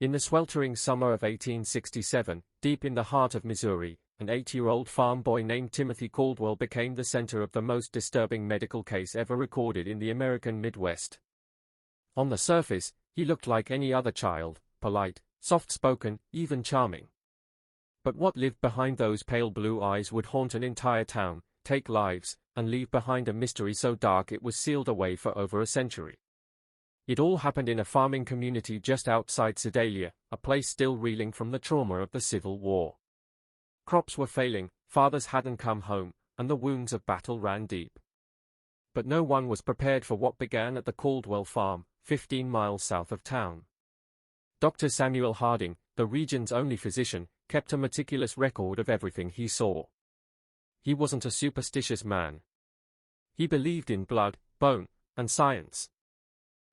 In the sweltering summer of 1867, deep in the heart of Missouri, an 8-year-old farm boy named Timothy Caldwell became the center of the most disturbing medical case ever recorded in the American Midwest. On the surface, he looked like any other child, polite, soft-spoken, even charming. But what lived behind those pale blue eyes would haunt an entire town, take lives, and leave behind a mystery so dark it was sealed away for over a century. It all happened in a farming community just outside Sedalia, a place still reeling from the trauma of the Civil War. Crops were failing, fathers hadn't come home, and the wounds of battle ran deep. But no one was prepared for what began at the Caldwell farm, 15 miles south of town. Dr. Samuel Harding, the region's only physician, kept a meticulous record of everything he saw. He wasn't a superstitious man. He believed in blood, bone, and science.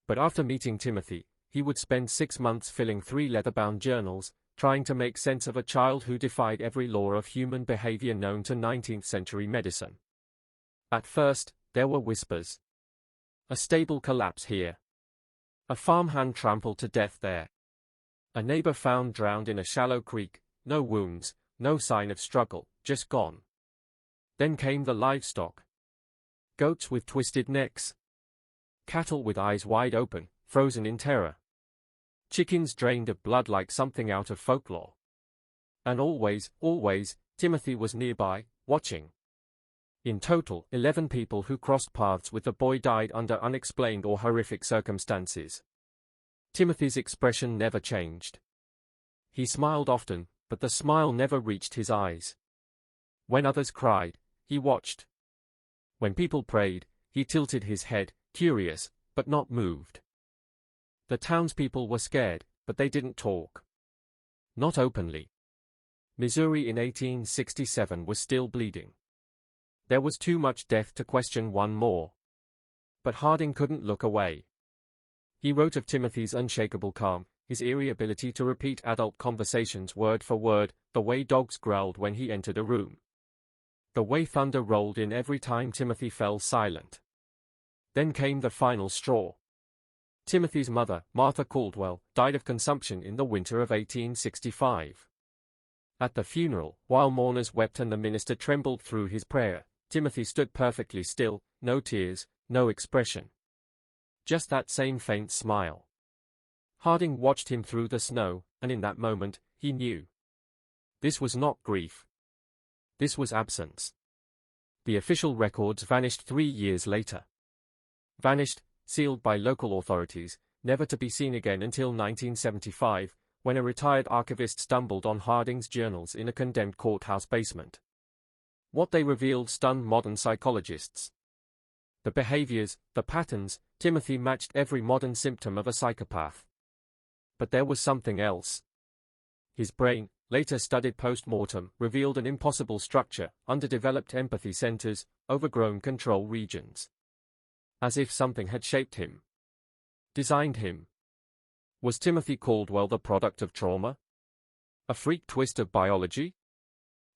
But after meeting Timothy, he would spend 6 months filling 3 leather-bound journals, trying to make sense of a child who defied every law of human behavior known to 19th-century medicine. At first, there were whispers. A stable collapse here. A farmhand trampled to death there. A neighbor found drowned in a shallow creek, no wounds, no sign of struggle, just gone. Then came the livestock. Goats with twisted necks. Cattle with eyes wide open, frozen in terror. Chickens drained of blood like something out of folklore. And always, Timothy was nearby, watching. In total, 11 people who crossed paths with the boy died under unexplained or horrific circumstances. Timothy's expression never changed. He smiled often, but the smile never reached his eyes. When others cried, he watched. When people prayed, he tilted his head, curious, but not moved. The townspeople were scared, but they didn't talk. Not openly. Missouri in 1867 was still bleeding. There was too much death to question one more. But Harding couldn't look away. He wrote of Timothy's unshakable calm, his eerie ability to repeat adult conversations word for word, the way dogs growled when he entered a room. The way thunder rolled in every time Timothy fell silent. Then came the final straw. Timothy's mother, Martha Caldwell, died of consumption in the winter of 1865. At the funeral, while mourners wept and the minister trembled through his prayer, Timothy stood perfectly still, no tears, no expression. Just that same faint smile. Harding watched him through the snow, and in that moment, he knew. This was not grief. This was absence. The official records vanished 3 years later. Vanished, sealed by local authorities, never to be seen again until 1975, when a retired archivist stumbled on Harding's journals in a condemned courthouse basement. What they revealed stunned modern psychologists. The behaviors, the patterns, Timothy matched every modern symptom of a psychopath. But there was something else. His brain, later studied post-mortem, revealed an impossible structure, underdeveloped empathy centers, overgrown control regions. As if something had shaped him. Designed him. Was Timothy Caldwell the product of trauma? A freak twist of biology?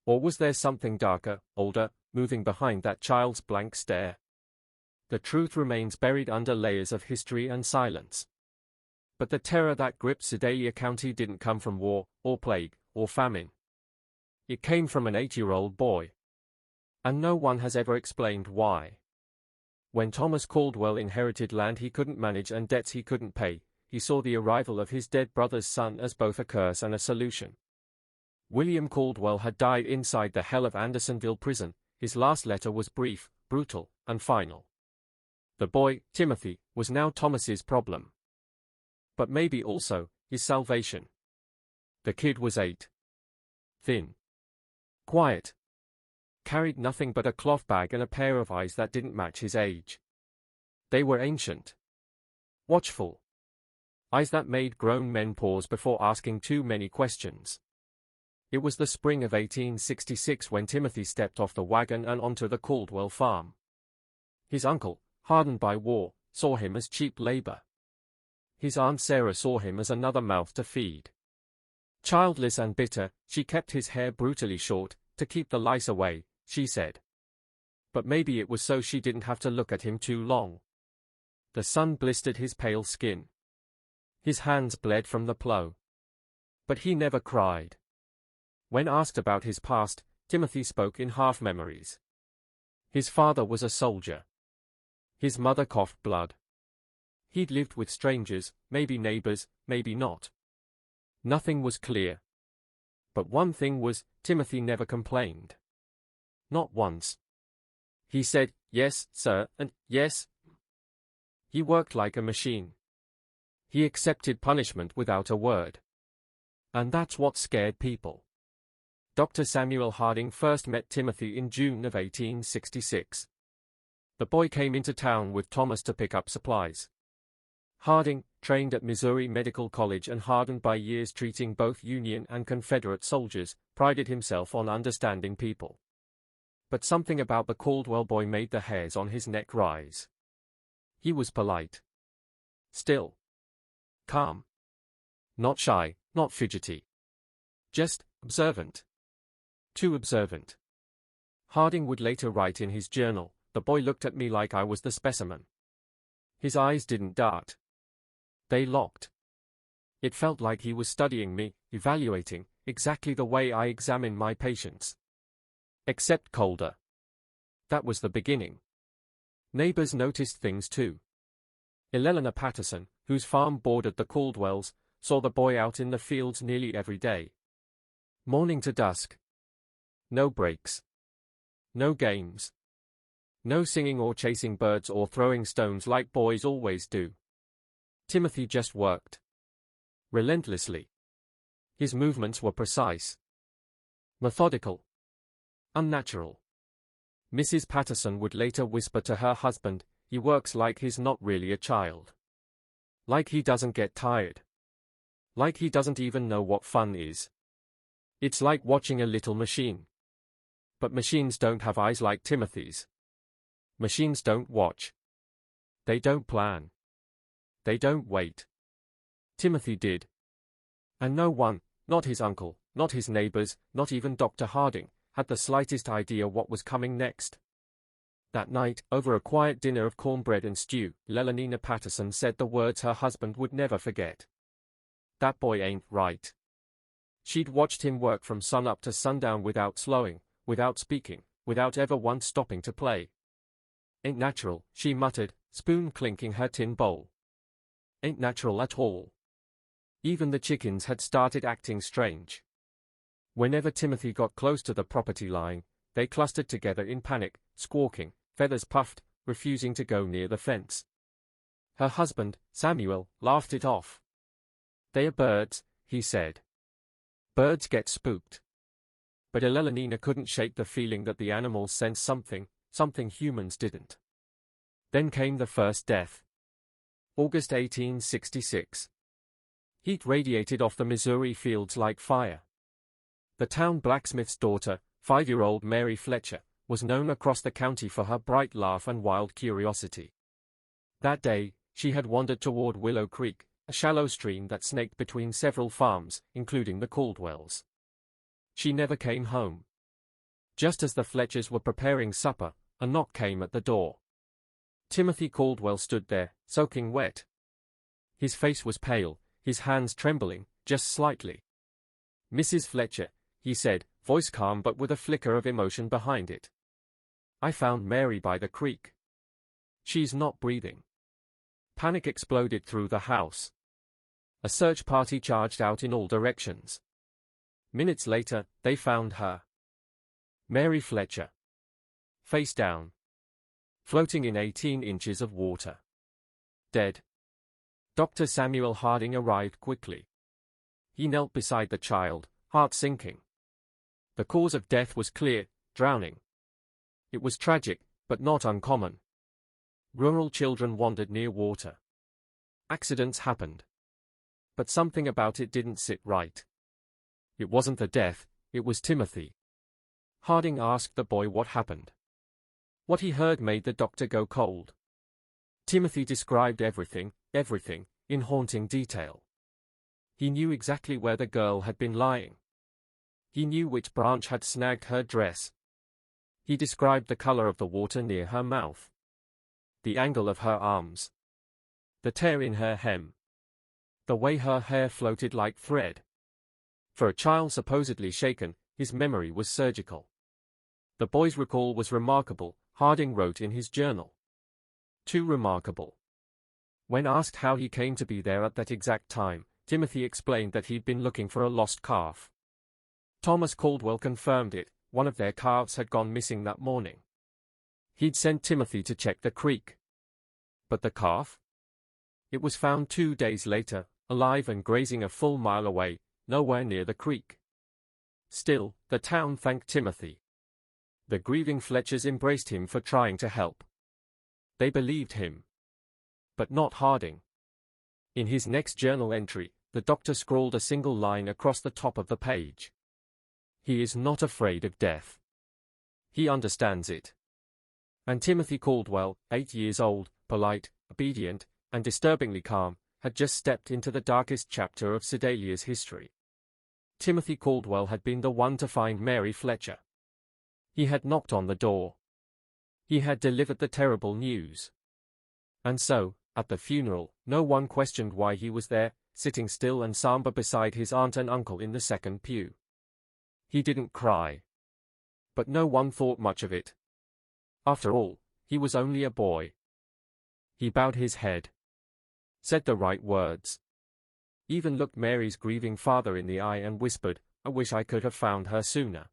Or was there something darker, older, moving behind that child's blank stare? The truth remains buried under layers of history and silence. But the terror that gripped Sedalia County didn't come from war, or plague, or famine. It came from an 8-year-old boy. And no one has ever explained why. When Thomas Caldwell inherited land he couldn't manage and debts he couldn't pay, he saw the arrival of his dead brother's son as both a curse and a solution. William Caldwell had died inside the hell of Andersonville prison. His last letter was brief, brutal, and final. The boy, Timothy, was now Thomas's problem. But maybe also, his salvation. The kid was 8. Thin. Quiet. Carried nothing but a cloth bag and a pair of eyes that didn't match his age. They were ancient. Watchful. Eyes that made grown men pause before asking too many questions. It was the spring of 1866 when Timothy stepped off the wagon and onto the Caldwell farm. His uncle, hardened by war, saw him as cheap labor. His Aunt Sarah saw him as another mouth to feed. Childless and bitter, she kept his hair brutally short, to keep the lice away, she said. But maybe it was so she didn't have to look at him too long. The sun blistered his pale skin. His hands bled from the plow. But he never cried. When asked about his past, Timothy spoke in half memories. His father was a soldier. His mother coughed blood. He'd lived with strangers, maybe neighbors, maybe not. Nothing was clear. But one thing was, Timothy never complained. Not once. He said, "Yes, sir," and "yes." He worked like a machine. He accepted punishment without a word. And that's what scared people. Dr. Samuel Harding first met Timothy in June of 1866. The boy came into town with Thomas to pick up supplies. Harding, trained at Missouri Medical College and hardened by years treating both Union and Confederate soldiers, prided himself on understanding people. But something about the Caldwell boy made the hairs on his neck rise. He was polite. Still. Calm. Not shy, not fidgety. Just observant. Too observant. Harding would later write in his journal, "The boy looked at me like I was the specimen. His eyes didn't dart. They locked. It felt like he was studying me, evaluating, exactly the way I examine my patients. Except colder." That was the beginning. Neighbors noticed things too. Eleanor Patterson, whose farm bordered the Caldwells, saw the boy out in the fields nearly every day. Morning to dusk. No breaks. No games. No singing or chasing birds or throwing stones like boys always do. Timothy just worked. Relentlessly. His movements were precise. Methodical. Unnatural. Mrs. Patterson would later whisper to her husband, "He works like he's not really a child. Like he doesn't get tired. Like he doesn't even know what fun is. It's like watching a little machine." But machines don't have eyes like Timothy's. Machines don't watch. They don't plan. They don't wait. Timothy did. And no one, not his uncle, not his neighbors, not even Dr. Harding, had the slightest idea what was coming next. That night, over a quiet dinner of cornbread and stew, Eleanor Patterson said the words her husband would never forget. "That boy ain't right." She'd watched him work from sunup to sundown without slowing, without speaking, without ever once stopping to play. "Ain't natural," she muttered, spoon clinking her tin bowl. "Ain't natural at all." Even the chickens had started acting strange. Whenever Timothy got close to the property line, they clustered together in panic, squawking, feathers puffed, refusing to go near the fence. Her husband, Samuel, laughed it off. "They are birds," he said. "Birds get spooked." But Eleanor couldn't shake the feeling that the animals sensed something humans didn't. Then came the first death. August 1866. Heat radiated off the Missouri fields like fire. The town blacksmith's daughter, 5-year-old Mary Fletcher, was known across the county for her bright laugh and wild curiosity. That day, she had wandered toward Willow Creek, a shallow stream that snaked between several farms, including the Caldwells. She never came home. Just as the Fletchers were preparing supper, a knock came at the door. Timothy Caldwell stood there, soaking wet. His face was pale, his hands trembling, just slightly. "Mrs. Fletcher," he said, voice calm but with a flicker of emotion behind it. "I found Mary by the creek. She's not breathing." Panic exploded through the house. A search party charged out in all directions. Minutes later, they found her. Mary Fletcher. Face down. Floating in 18 inches of water. Dead. Dr. Samuel Harding arrived quickly. He knelt beside the child, heart sinking. The cause of death was clear: drowning. It was tragic, but not uncommon. Rural children wandered near water. Accidents happened. But something about it didn't sit right. It wasn't the death, it was Timothy. Harding asked the boy what happened. What he heard made the doctor go cold. Timothy described everything, in haunting detail. He knew exactly where the girl had been lying. He knew which branch had snagged her dress. He described the color of the water near her mouth. The angle of her arms. The tear in her hem. The way her hair floated like thread. For a child supposedly shaken, his memory was surgical. The boy's recall was remarkable, Harding wrote in his journal. Too remarkable. When asked how he came to be there at that exact time, Timothy explained that he'd been looking for a lost calf. Thomas Caldwell confirmed it, one of their calves had gone missing that morning. He'd sent Timothy to check the creek. But the calf? It was found 2 days later, alive and grazing a full mile away, nowhere near the creek. Still, the town thanked Timothy. The grieving Fletchers embraced him for trying to help. They believed him. But not Harding. In his next journal entry, the doctor scrawled a single line across the top of the page. He is not afraid of death. He understands it. And Timothy Caldwell, 8 years old, polite, obedient, and disturbingly calm, had just stepped into the darkest chapter of Sedalia's history. Timothy Caldwell had been the one to find Mary Fletcher. He had knocked on the door. He had delivered the terrible news. And so, at the funeral, no one questioned why he was there, sitting still and somber beside his aunt and uncle in the second pew. He didn't cry. But no one thought much of it. After all, he was only a boy. He bowed his head. Said the right words. Even looked Mary's grieving father in the eye and whispered, "I wish I could have found her sooner."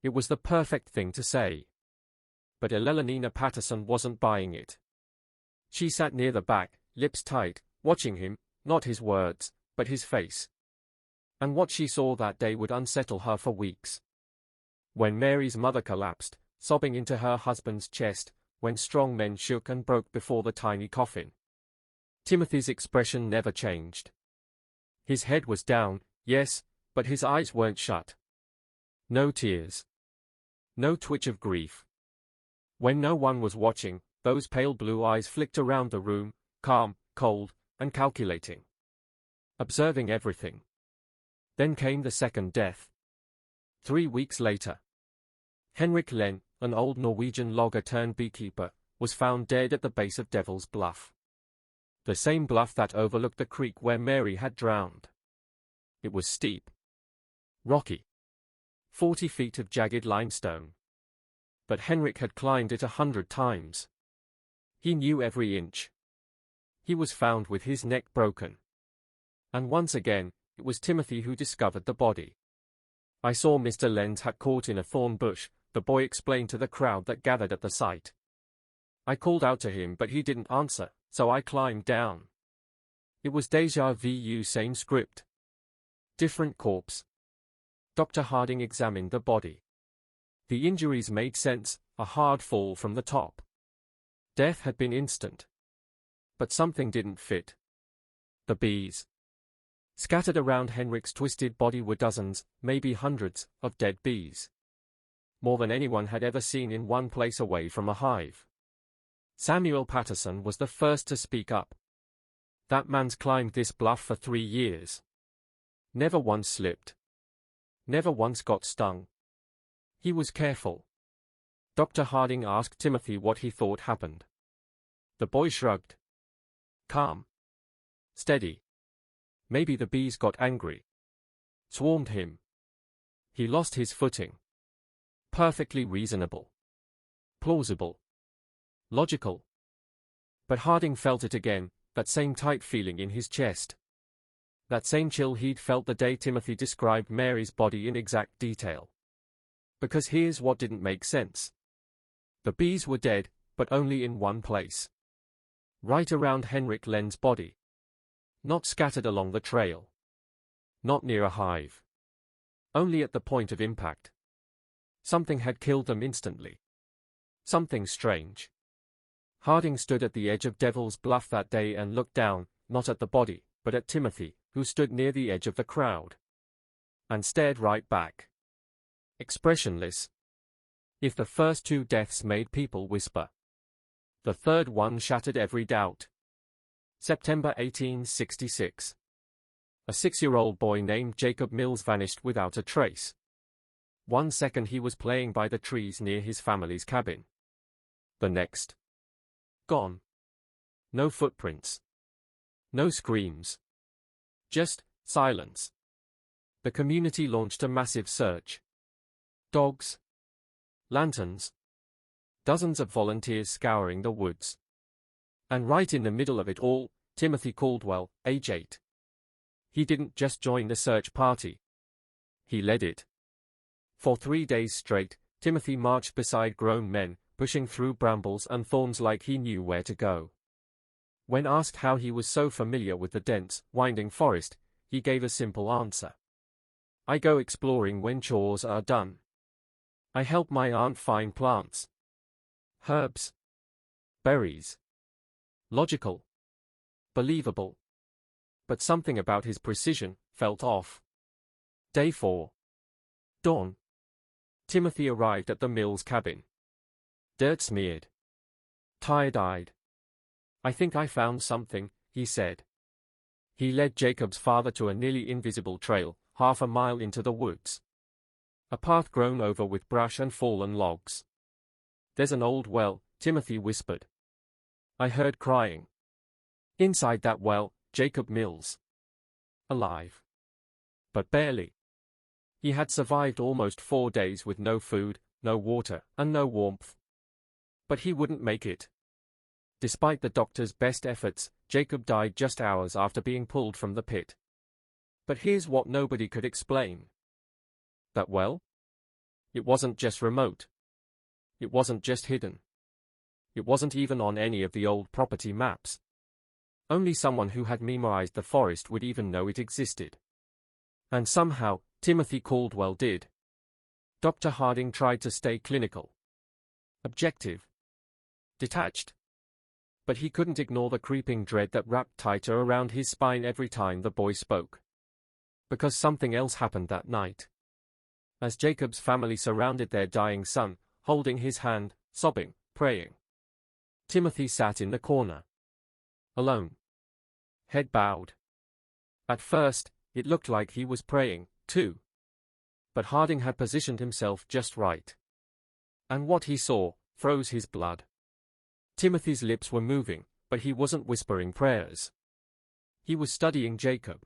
It was the perfect thing to say. But Eleanor Patterson wasn't buying it. She sat near the back, lips tight, watching him, not his words, but his face. And what she saw that day would unsettle her for weeks. When Mary's mother collapsed, sobbing into her husband's chest, when strong men shook and broke before the tiny coffin, Timothy's expression never changed. His head was down, yes, but his eyes weren't shut. No tears. No twitch of grief. When no one was watching, those pale blue eyes flicked around the room, calm, cold, and calculating. Observing everything. Then came the second death. 3 weeks later. Henrik Len, an old Norwegian logger turned beekeeper, was found dead at the base of Devil's Bluff. The same bluff that overlooked the creek where Mary had drowned. It was steep. Rocky. 40 feet of jagged limestone. But Henrik had climbed it 100 times. He knew every inch. He was found with his neck broken. And once again, it was Timothy who discovered the body. "I saw Mr. Len's hat caught in a thorn bush," the boy explained to the crowd that gathered at the site. "I called out to him but he didn't answer, so I climbed down." It was déjà vu, same script. Different corpse. Dr. Harding examined the body. The injuries made sense, a hard fall from the top. Death had been instant. But something didn't fit. The bees. Scattered around Henrik's twisted body were dozens, maybe hundreds, of dead bees. More than anyone had ever seen in one place away from a hive. Samuel Patterson was the first to speak up. "That man's climbed this bluff for 3 years. Never once slipped. Never once got stung. He was careful." Dr. Harding asked Timothy what he thought happened. The boy shrugged. "Calm. Steady. Maybe the bees got angry. Swarmed him. He lost his footing. Perfectly reasonable. Plausible. Logical." But Harding felt it again, that same tight feeling in his chest. That same chill he'd felt the day Timothy described Mary's body in exact detail. Because here's what didn't make sense. The bees were dead, but only in one place. Right around Henrik Len's body. Not scattered along the trail. Not near a hive. Only at the point of impact. Something had killed them instantly. Something strange. Harding stood at the edge of Devil's Bluff that day and looked down, not at the body, but at Timothy, who stood near the edge of the crowd. And stared right back. Expressionless. If the first 2 deaths made people whisper, the third one shattered every doubt. September 1866. A 6-year-old boy named Jacob Mills vanished without a trace. 1 second he was playing by the trees near his family's cabin. The next. Gone. No footprints. No screams. Just silence. The community launched a massive search. Dogs, lanterns, dozens of volunteers scouring the woods. And right in the middle of it all, Timothy Caldwell, age 8. He didn't just join the search party. He led it. For 3 days straight, Timothy marched beside grown men, pushing through brambles and thorns like he knew where to go. When asked how he was so familiar with the dense, winding forest, he gave a simple answer. I go exploring when chores are done. I help my aunt find plants, herbs, berries. Logical. Believable. But something about his precision felt off. Day 4. Dawn. Timothy arrived at the Mills cabin. Dirt-smeared. Tired-eyed. I think I found something, he said. He led Jacob's father to a nearly invisible trail, half a mile into the woods. A path grown over with brush and fallen logs. There's an old well, Timothy whispered. I heard crying. Inside that well, Jacob Mills. Alive. But barely. He had survived almost 4 days with no food, no water, and no warmth. But he wouldn't make it. Despite the doctor's best efforts, Jacob died just hours after being pulled from the pit. But here's what nobody could explain. That well? It wasn't just remote. It wasn't just hidden. It wasn't even on any of the old property maps. Only someone who had memorized the forest would even know it existed. And somehow, Timothy Caldwell did. Dr. Harding tried to stay clinical. Objective. Detached. But he couldn't ignore the creeping dread that wrapped tighter around his spine every time the boy spoke. Because something else happened that night. As Jacob's family surrounded their dying son, holding his hand, sobbing, praying, Timothy sat in the corner. Alone. Head bowed. At first, it looked like he was praying, too. But Harding had positioned himself just right. And what he saw froze his blood. Timothy's lips were moving, but he wasn't whispering prayers. He was studying Jacob.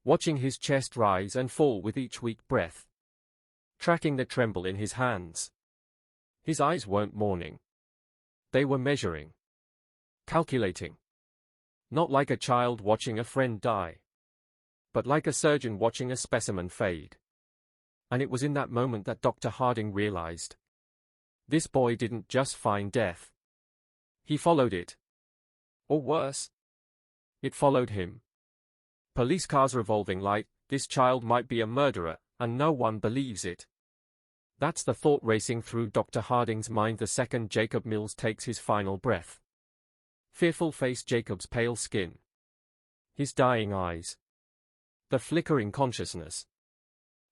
Watching his chest rise and fall with each weak breath. Tracking the tremble in his hands. His eyes weren't mourning. They were measuring. Calculating. Not like a child watching a friend die. But like a surgeon watching a specimen fade. And it was in that moment that Dr. Harding realized. This boy didn't just find death. He followed it. Or worse. It followed him. Police cars revolving like, this child might be a murderer, and no one believes it. That's the thought racing through Dr. Harding's mind the second Jacob Mills takes his final breath. Fearful face Jacob's pale skin. His dying eyes. The flickering consciousness.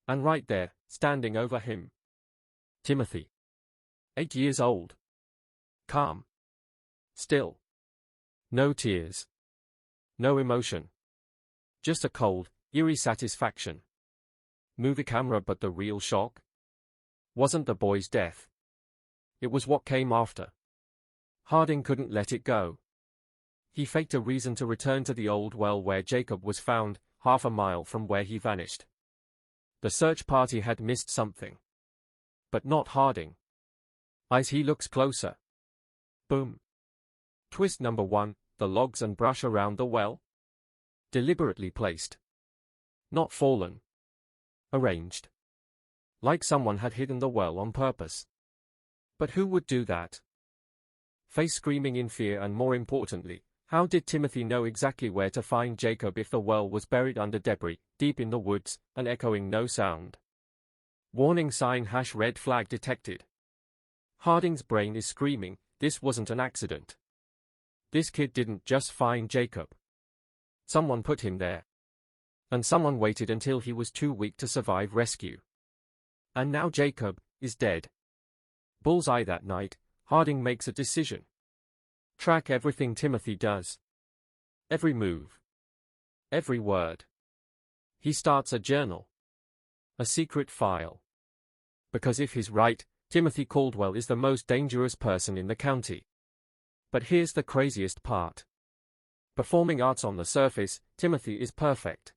And right there, standing over him. Timothy. 8 years old. Calm. Still. No tears. No emotion. Just a cold, eerie satisfaction. Movie camera, but the real shock wasn't the boy's death. It was what came after. Harding couldn't let it go. He faked a reason to return to the old well where Jacob was found, half a mile from where he vanished. The search party had missed something. But not Harding. As he looks closer. Boom. Twist number 1, the logs and brush around the well. Deliberately placed. Not fallen. Arranged. Like someone had hidden the well on purpose. But who would do that? Face screaming in fear, and more importantly, how did Timothy know exactly where to find Jacob if the well was buried under debris, deep in the woods, and echoing no sound? Warning sign # red flag detected. Harding's brain is screaming, this wasn't an accident. This kid didn't just find Jacob. Someone put him there. And someone waited until he was too weak to survive rescue. And now Jacob is dead. Bullseye that night, Harding makes a decision. Track everything Timothy does. Every move. Every word. He starts a journal. A secret file. Because if he's right, Timothy Caldwell is the most dangerous person in the county. But here's the craziest part. Performing arts on the surface, Timothy is perfect.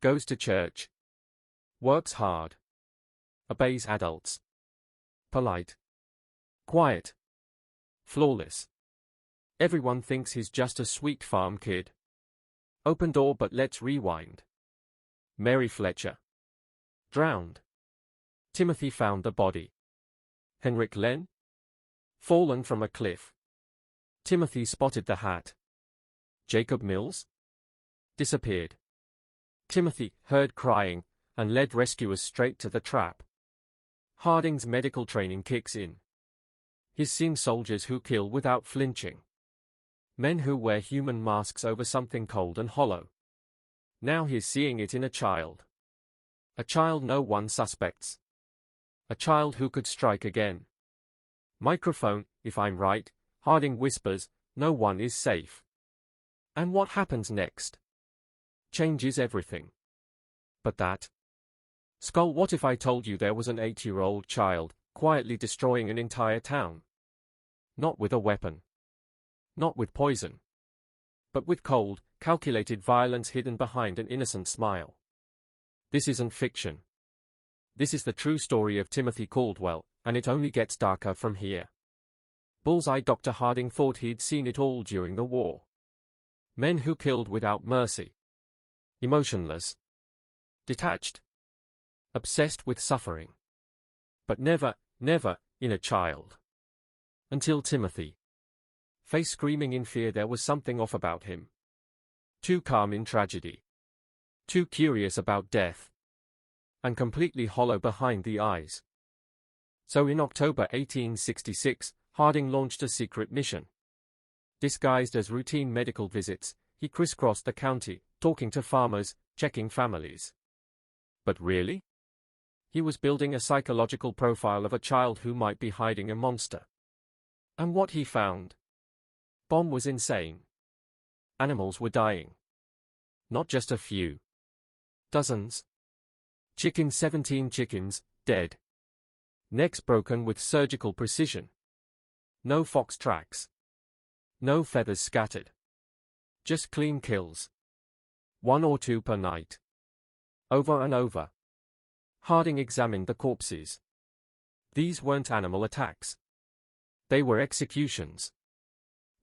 Goes to church. Works hard. Obeys adults. Polite. Quiet. Flawless. Everyone thinks he's just a sweet farm kid. Open door, but let's rewind. Mary Fletcher. Drowned. Timothy found the body. Henrik Len? Fallen from a cliff. Timothy spotted the hat. Jacob Mills? Disappeared. Timothy heard crying and led rescuers straight to the trap. Harding's medical training kicks in. He's seen soldiers who kill without flinching. Men who wear human masks over something cold and hollow. Now he's seeing it in a child. A child no one suspects. A child who could strike again. Microphone, if I'm right, Harding whispers, no one is safe. And what happens next? Changes everything. But that. Skull, what if I told you there was an 8-year-old child, quietly destroying an entire town? Not with a weapon. Not with poison. But with cold, calculated violence hidden behind an innocent smile. This isn't fiction. This is the true story of Timothy Caldwell, and it only gets darker from here. Bullseye. Dr. Harding thought he'd seen it all during the war. Men who killed without mercy. Emotionless. Detached. Obsessed with suffering. But never, never, in a child. Until Timothy. Face screaming in fear, there was something off about him. Too calm in tragedy. Too curious about death. And completely hollow behind the eyes. So in October 1866, Harding launched a secret mission. Disguised as routine medical visits, he crisscrossed the county, talking to farmers, checking families. But really? He was building a psychological profile of a child who might be hiding a monster. And what he found? Bomb was insane. Animals were dying. Not just a few. Dozens. 17 chickens, dead. Necks broken with surgical precision. No fox tracks. No feathers scattered. Just clean kills. 1 or 2 per night. Over and over. Harding examined the corpses. These weren't animal attacks. They were executions.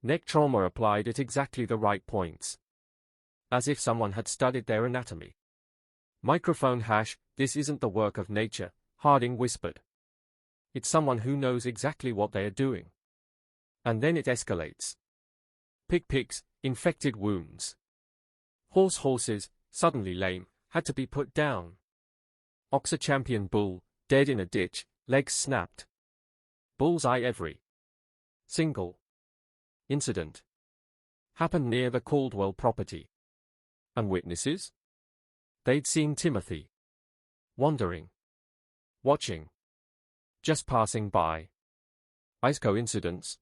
Neck trauma applied at exactly the right points. As if someone had studied their anatomy. Microphone hash, this isn't the work of nature, Harding whispered. It's someone who knows exactly what they are doing. And then it escalates. Pigs, infected wounds. Horses, suddenly lame, had to be put down. Ox, a champion bull, dead in a ditch, legs snapped. Bullseye. Every single incident happened near the Caldwell property. And witnesses? They'd seen Timothy. Wandering. Watching. Just passing by. Ice coincidence?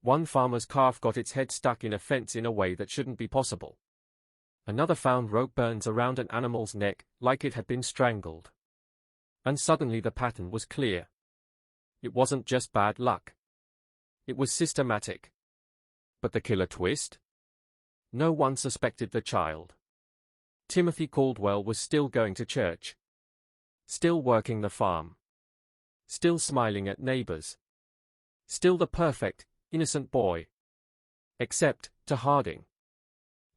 One farmer's calf got its head stuck in a fence in a way that shouldn't be possible. Another found rope burns around an animal's neck, like it had been strangled. And suddenly the pattern was clear. It wasn't just bad luck. It was systematic. But the killer twist? No one suspected the child. Timothy Caldwell was still going to church. Still working the farm. Still smiling at neighbors. Still the perfect, innocent boy. Except, to Harding.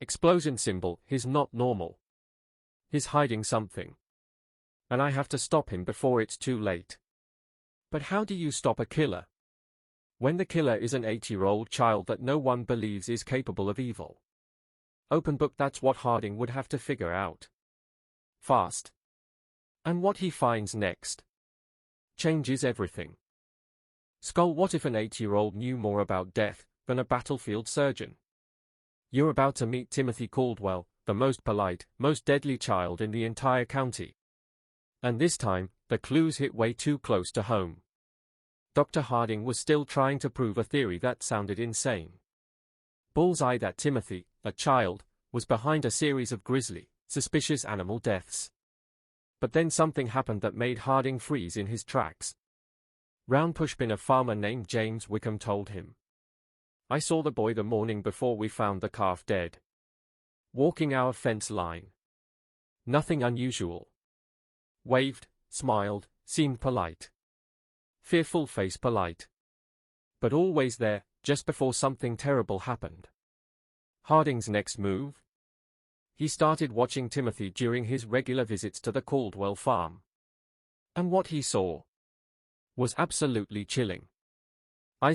Explosion symbol, he's not normal. He's hiding something. And I have to stop him before it's too late. But how do you stop a killer? When the killer is an 8-year-old child that no one believes is capable of evil. Open book, that's what Harding would have to figure out. Fast. And what he finds next changes everything. Skull, what if an 8-year-old knew more about death than a battlefield surgeon? You're about to meet Timothy Caldwell, the most polite, most deadly child in the entire county. And this time, the clues hit way too close to home. Dr. Harding was still trying to prove a theory that sounded insane. Bullseye, that Timothy, a child, was behind a series of grisly, suspicious animal deaths. But then something happened that made Harding freeze in his tracks. Round Pushpin, a farmer named James Wickham, told him. I saw the boy the morning before we found the calf dead. Walking our fence line. Nothing unusual. Waved, smiled, seemed polite. Fearful face polite. But always there, just before something terrible happened. Harding's next move? He started watching Timothy during his regular visits to the Caldwell farm. And what he saw was absolutely chilling.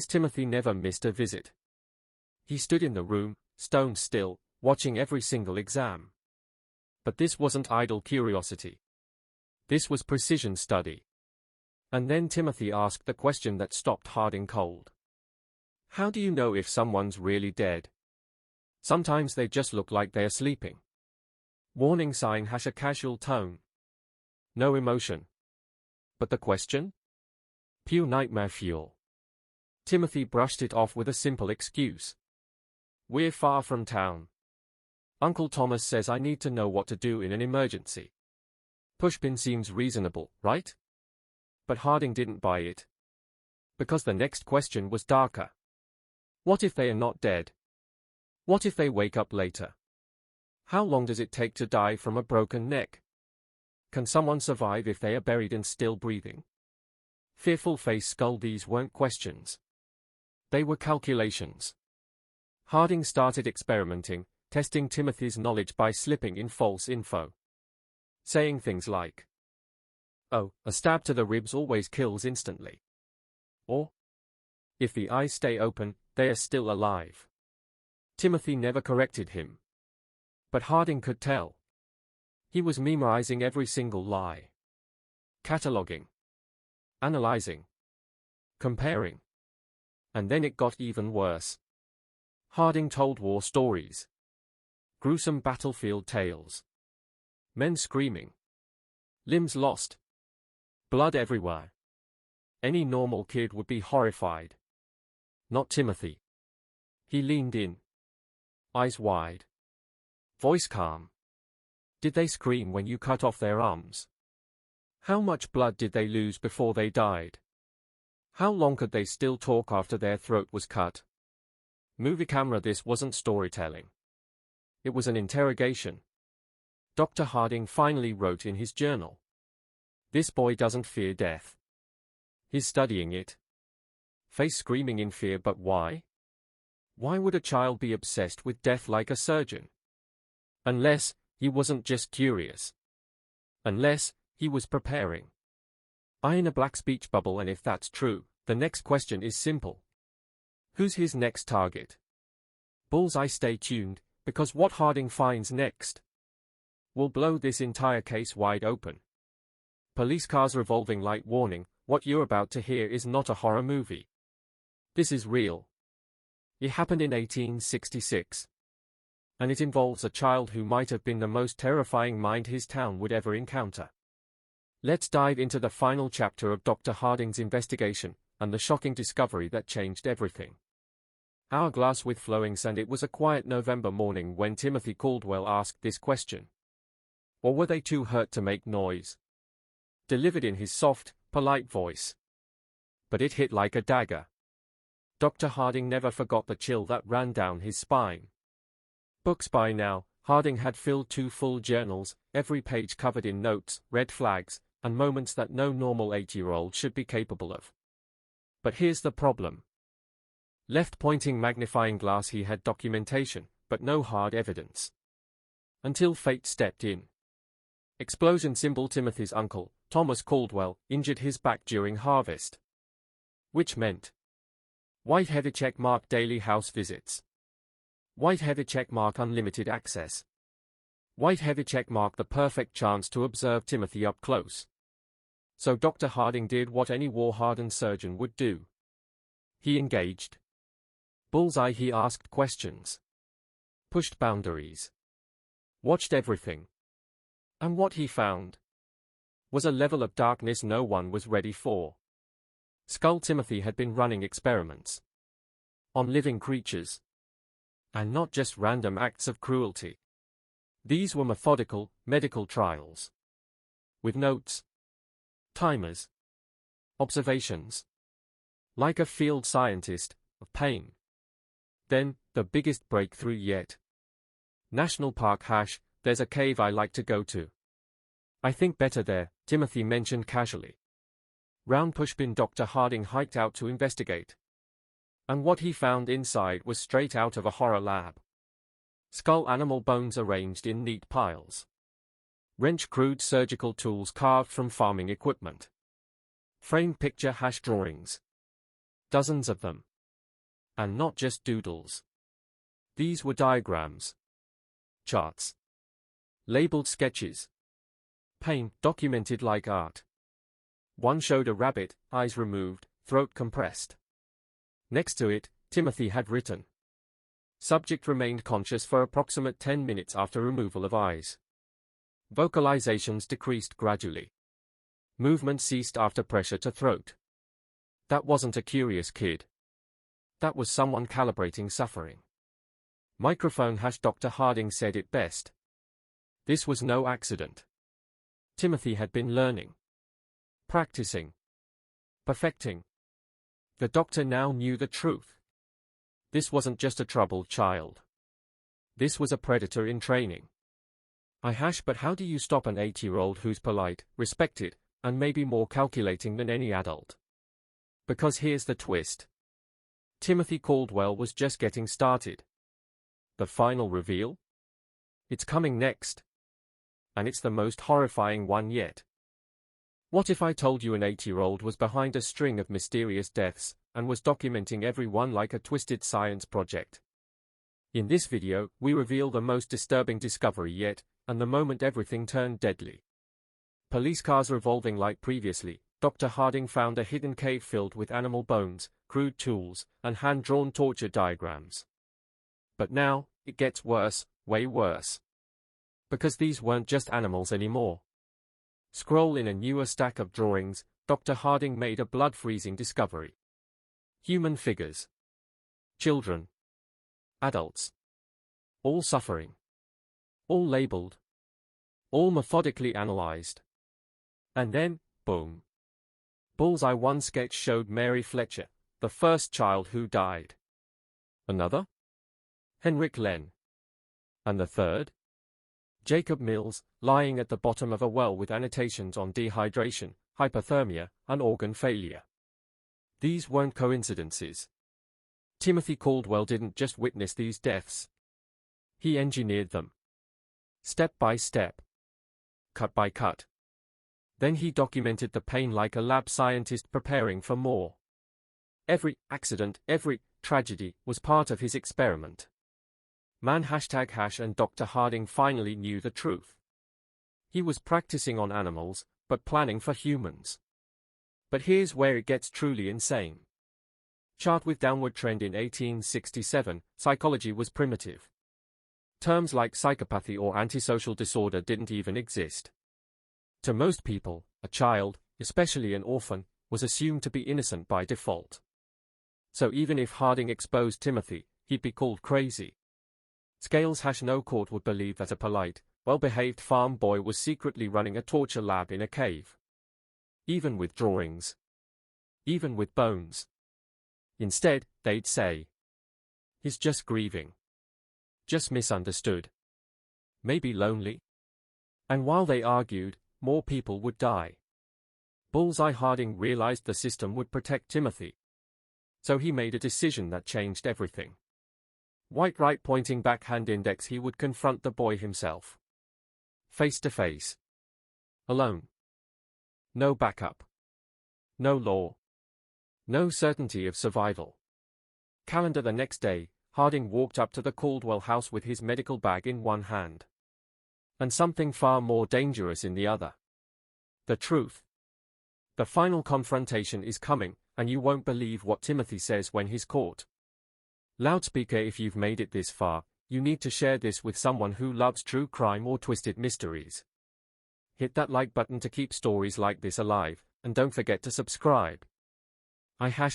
Timothy never missed a visit. He stood in the room, stone still, watching every single exam. But this wasn't idle curiosity. This was precision study. And then Timothy asked the question that stopped Harding cold. How do you know if someone's really dead? Sometimes they just look like they're sleeping. Warning sign has a casual tone. No emotion. But the question? Pure nightmare fuel. Timothy brushed it off with a simple excuse. We're far from town. Uncle Thomas says I need to know what to do in an emergency. Pushpin seems reasonable, right? But Harding didn't buy it. Because the next question was darker. What if they are not dead? What if they wake up later? How long does it take to die from a broken neck? Can someone survive if they are buried and still breathing? Fearful face skull. These weren't questions. They were calculations. Harding started experimenting, testing Timothy's knowledge by slipping in false info. Saying things like, "Oh, a stab to the ribs always kills instantly." Or, "If the eyes stay open, they are still alive." Timothy never corrected him. But Harding could tell. He was memorizing every single lie. Cataloging. Analyzing. Comparing. And then it got even worse. Harding told war stories. Gruesome battlefield tales. Men screaming. Limbs lost. Blood everywhere. Any normal kid would be horrified. Not Timothy. He leaned in. Eyes wide. Voice calm. Did they scream when you cut off their arms? How much blood did they lose before they died? How long could they still talk after their throat was cut? Movie camera. This wasn't storytelling. It was an interrogation. Dr. Harding finally wrote in his journal. This boy doesn't fear death. He's studying it. Face screaming in fear. But why? Why would a child be obsessed with death like a surgeon? Unless he wasn't just curious. Unless he was preparing. In a black speech bubble. And if that's true, the next question is simple. Who's his next target? Bullseye. Stay tuned, because what Harding finds next will blow this entire case wide open. Police cars revolving light warning. What you're about to hear is not a horror movie. This is real. It happened in 1866. And it involves a child who might have been the most terrifying mind his town would ever encounter. Let's dive into the final chapter of Dr. Harding's investigation, and the shocking discovery that changed everything. Hourglass with flowing sand. It was a quiet November morning when Timothy Caldwell asked this question. Or were they too hurt to make noise? Delivered in his soft, polite voice. But it hit like a dagger. Dr. Harding never forgot the chill that ran down his spine. Books. By now, Harding had filled 2 full journals, every page covered in notes, red flags, and moments that no normal 8-year-old should be capable of. But here's the problem. Left-pointing magnifying glass. He had documentation, but no hard evidence. Until fate stepped in. Explosion symbol. Timothy's uncle, Thomas Caldwell, injured his back during harvest. Which meant white-headed checkmark daily house visits. White-headed checkmark unlimited access. White-headed checkmark the perfect chance to observe Timothy up close. So Dr. Harding did what any war-hardened surgeon would do. He engaged. Bullseye. He asked questions. Pushed boundaries. Watched everything. And what he found was a level of darkness no one was ready for. Skull. Timothy had been running experiments on living creatures. And not just random acts of cruelty. These were methodical, medical trials. With notes. Timers. Observations. Like a field scientist, of pain. Then, the biggest breakthrough yet. National Park. There's a cave I like to go to. "I think better there," Timothy mentioned casually. Round pushbin Dr. Harding hiked out to investigate. And what he found inside was straight out of a horror lab. Skull animal bones arranged in neat piles. Wrench-crude surgical tools carved from farming equipment. Framed picture hash drawings. Dozens of them. And not just doodles. These were diagrams. Charts. Labeled sketches. Pain documented like art. One showed a rabbit, eyes removed, throat compressed. Next to it, Timothy had written. Subject remained conscious for approximate 10 minutes after removal of eyes. Vocalizations decreased gradually. Movement ceased after pressure to throat. That wasn't a curious kid. That was someone calibrating suffering. Microphone hash Dr. Harding said it best. This was no accident. Timothy had been learning. Practicing. Perfecting. The doctor now knew the truth. This wasn't just a troubled child. This was a predator in training. But how do you stop an 8-year-old who's polite, respected, and maybe more calculating than any adult? Because here's the twist. Timothy Caldwell was just getting started. The final reveal? It's coming next. And it's the most horrifying one yet. What if I told you an 8-year-old was behind a string of mysterious deaths, and was documenting every one like a twisted science project? In this video, we reveal the most disturbing discovery yet, and the moment everything turned deadly. Police cars revolving like previously, Dr. Harding found a hidden cave filled with animal bones, crude tools, and hand-drawn torture diagrams. But now, it gets worse, way worse. Because these weren't just animals anymore. Scroll in a newer stack of drawings, Dr. Harding made a blood-freezing discovery. Human figures. Children. Adults. All suffering. All labeled. All methodically analyzed. And then, boom. Bullseye. One sketch showed Mary Fletcher, the first child who died. Another? Henrik Len. And the third? Jacob Mills, lying at the bottom of a well with annotations on dehydration, hypothermia, and organ failure. These weren't coincidences. Timothy Caldwell didn't just witness these deaths. He engineered them. Step by step. Cut by cut. Then he documented the pain like a lab scientist preparing for more. Every accident, every tragedy was part of his experiment. Man ## and Dr. Harding finally knew the truth. He was practicing on animals, but planning for humans. But here's where it gets truly insane. Chart with downward trend. In 1867, psychology was primitive. Terms like psychopathy or antisocial disorder didn't even exist. To most people, a child, especially an orphan, was assumed to be innocent by default. So even if Harding exposed Timothy, he'd be called crazy. Scales # no court would believe that a polite, well-behaved farm boy was secretly running a torture lab in a cave. Even with drawings. Even with bones. Instead, they'd say, he's just grieving. Just misunderstood. Maybe lonely. And while they argued, more people would die. Bullseye. Harding realized the system would protect Timothy. So he made a decision that changed everything. White right pointing backhand index. He would confront the boy himself. Face to face. Alone. No backup. No law. No certainty of survival. Calendar. The next day, Harding walked up to the Caldwell house with his medical bag in one hand. And something far more dangerous in the other. The truth. The final confrontation is coming, and you won't believe what Timothy says when he's caught. Loudspeaker. If you've made it this far, you need to share this with someone who loves true crime or twisted mysteries. Hit that like button to keep stories like this alive, and don't forget to subscribe.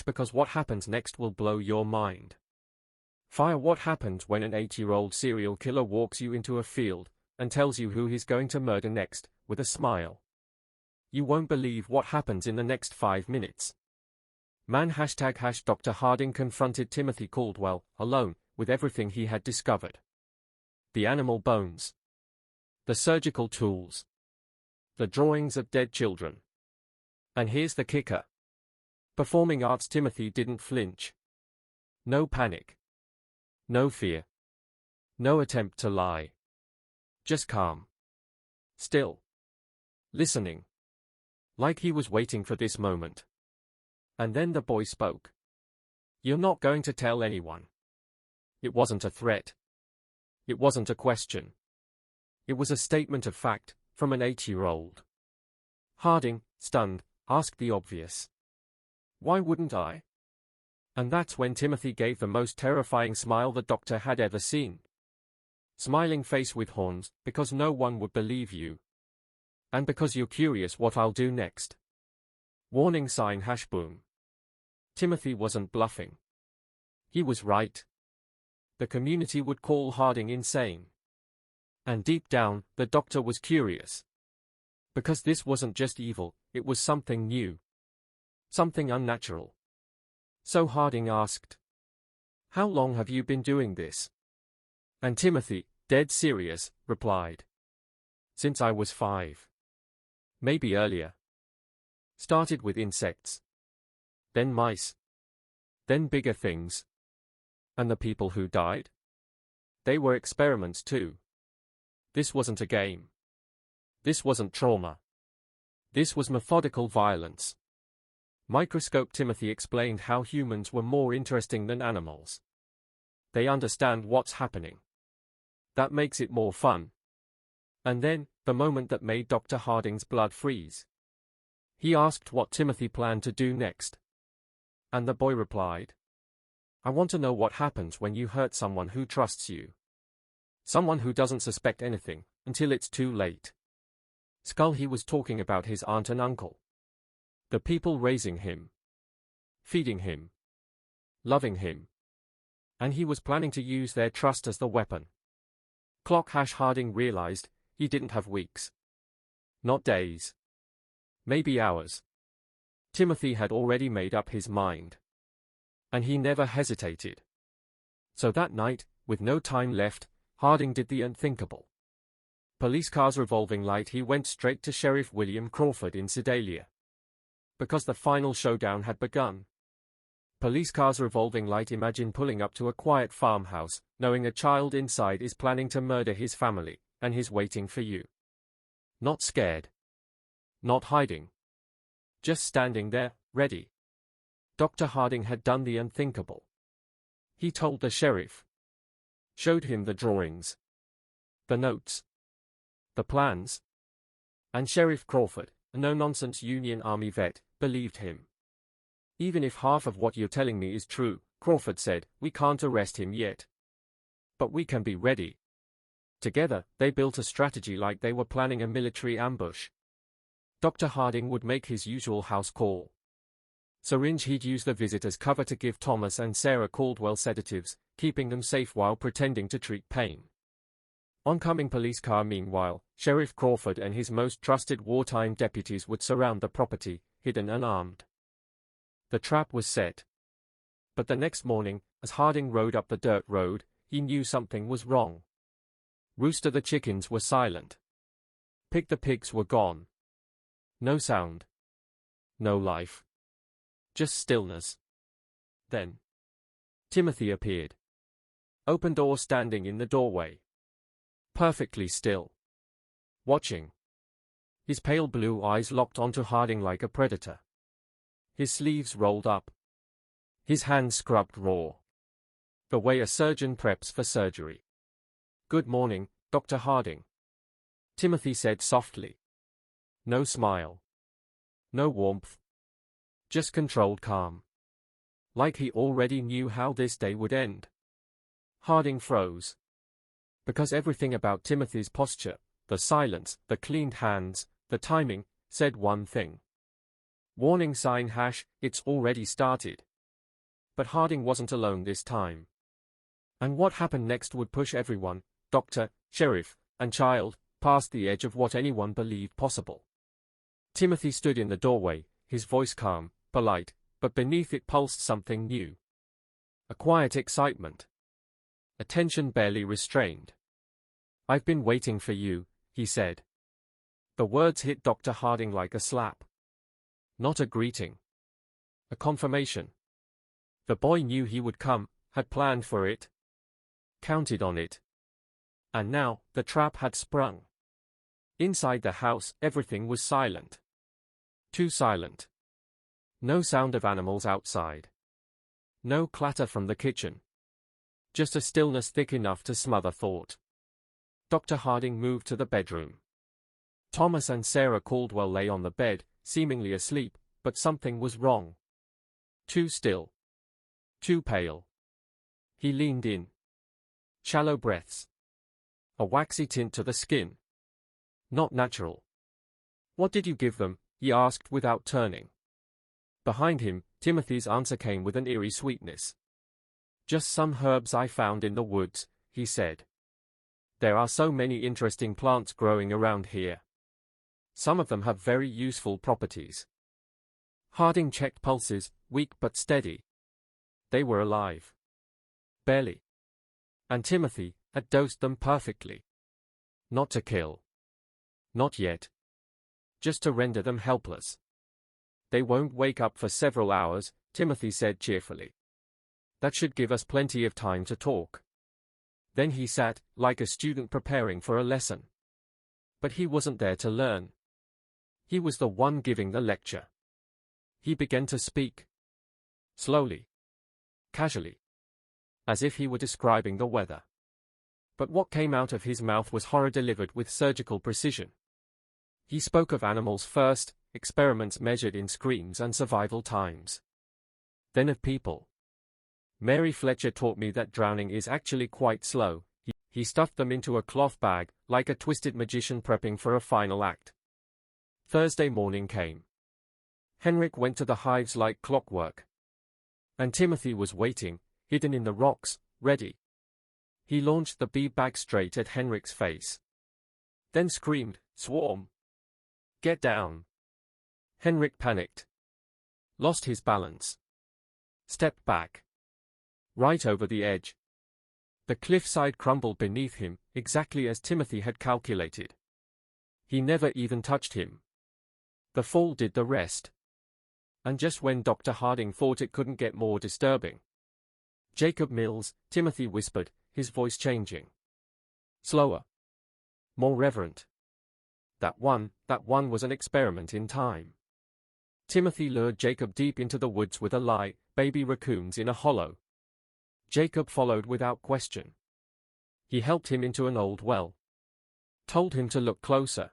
Because what happens next will blow your mind. Fire. What happens when an 8-year-old serial killer walks you into a field and tells you who he's going to murder next, with a smile? You won't believe what happens in the next 5 minutes. Man ## Dr. Harding confronted Timothy Caldwell, alone, with everything he had discovered. The animal bones. The surgical tools. The drawings of dead children. And here's the kicker. Performing arts Timothy didn't flinch. No panic. No fear. No attempt to lie. Just calm. Still. Listening. Like he was waiting for this moment. And then the boy spoke. You're not going to tell anyone. It wasn't a threat. It wasn't a question. It was a statement of fact, from an 8-year-old. Harding, stunned, asked the obvious. Why wouldn't I? And that's when Timothy gave the most terrifying smile the doctor had ever seen. Smiling face with horns, because no one would believe you. And because you're curious what I'll do next. Warning sign #boom. Timothy wasn't bluffing. He was right. The community would call Harding insane. And deep down, the doctor was curious. Because this wasn't just evil, it was something new. Something unnatural. So Harding asked, "How long have you been doing this?" And Timothy, dead serious, replied, "Since I was 5. Maybe earlier. Started with insects. Then mice. Then bigger things. And the people who died? They were experiments too. This wasn't a game. This wasn't trauma. This was methodical violence." Microscope Timothy explained how humans were more interesting than animals. They understand what's happening. That makes it more fun. And then, the moment that made Dr. Harding's blood freeze. He asked what Timothy planned to do next. And the boy replied, "I want to know what happens when you hurt someone who trusts you. Someone who doesn't suspect anything, until it's too late." Skull, he was talking about his aunt and uncle. The people raising him. Feeding him. Loving him. And he was planning to use their trust as the weapon. Clock Harding realized, he didn't have weeks. Not days. Maybe hours. Timothy had already made up his mind. And he never hesitated. So that night, with no time left, Harding did the unthinkable. Police car's revolving light, he went straight to Sheriff William Crawford in Sedalia. Because the final showdown had begun. Police car's revolving light, imagine pulling up to a quiet farmhouse, knowing a child inside is planning to murder his family, and he's waiting for you. Not scared. Not hiding. Just standing there, ready. Dr. Harding had done the unthinkable. He told the sheriff. Showed him the drawings. The notes. The plans. And Sheriff Crawford, a no-nonsense Union Army vet, believed him. "Even if half of what you're telling me is true," Crawford said, "we can't arrest him yet. But we can be ready." Together, they built a strategy like they were planning a military ambush. Dr. Harding would make his usual house call. Syringe, he'd use the visitor's cover to give Thomas and Sarah Caldwell sedatives, keeping them safe while pretending to treat pain. Oncoming police car, meanwhile, Sheriff Crawford and his most trusted wartime deputies would surround the property, hidden and armed. The trap was set. But the next morning, as Harding rode up the dirt road, he knew something was wrong. Rooster, the chickens were silent. Pig, the pigs were gone. No sound. No life. Just stillness. Then Timothy appeared. Open door, standing in the doorway. Perfectly still. Watching. His pale blue eyes locked onto Harding like a predator. His sleeves rolled up. His hands scrubbed raw. The way a surgeon preps for surgery. "Good morning, Dr. Harding," Timothy said softly. No smile. No warmth. Just controlled calm. Like he already knew how this day would end. Harding froze. Because everything about Timothy's posture, the silence, the cleaned hands, the timing, said one thing. Warning sign # it's already started. But Harding wasn't alone this time. And what happened next would push everyone, doctor, sheriff, and child, past the edge of what anyone believed possible. Timothy stood in the doorway, his voice calm, polite, but beneath it pulsed something new. A quiet excitement. A tension barely restrained. "I've been waiting for you," he said. The words hit Dr. Harding like a slap. Not a greeting. A confirmation. The boy knew he would come, had planned for it. Counted on it. And now, the trap had sprung. Inside the house, everything was silent. Too silent. No sound of animals outside. No clatter from the kitchen. Just a stillness thick enough to smother thought. Dr. Harding moved to the bedroom. Thomas and Sarah Caldwell lay on the bed, seemingly asleep, but something was wrong. Too still. Too pale. He leaned in. Shallow breaths. A waxy tint to the skin. Not natural. "What did you give them?" he asked without turning. Behind him, Timothy's answer came with an eerie sweetness. "Just some herbs I found in the woods," he said. "There are so many interesting plants growing around here. Some of them have very useful properties." Harding checked pulses, weak but steady. They were alive. Barely. And Timothy had dosed them perfectly. Not to kill. Not yet. Just to render them helpless. "They won't wake up for several hours," Timothy said cheerfully. "That should give us plenty of time to talk." Then he sat, like a student preparing for a lesson. But he wasn't there to learn. He was the one giving the lecture. He began to speak. Slowly. Casually. As if he were describing the weather. But what came out of his mouth was horror delivered with surgical precision. He spoke of animals first, experiments measured in screams and survival times. Then of people. "Mary Fletcher taught me that drowning is actually quite slow." He stuffed them into a cloth bag, like a twisted magician prepping for a final act. Thursday morning came. Henrik went to the hives like clockwork. And Timothy was waiting, hidden in the rocks, ready. He launched the bee bag straight at Henrik's face. Then screamed, "Swarm! Get down!" Henrik panicked. Lost his balance. Stepped back. Right over the edge. The cliffside crumbled beneath him, exactly as Timothy had calculated. He never even touched him. The fall did the rest. And just when Dr. Harding thought it couldn't get more disturbing. "Jacob Mills," Timothy whispered, his voice changing. Slower. More reverent. That one was an experiment in time. Timothy lured Jacob deep into the woods with a lie, baby raccoons in a hollow. Jacob followed without question. He helped him into an old well. Told him to look closer.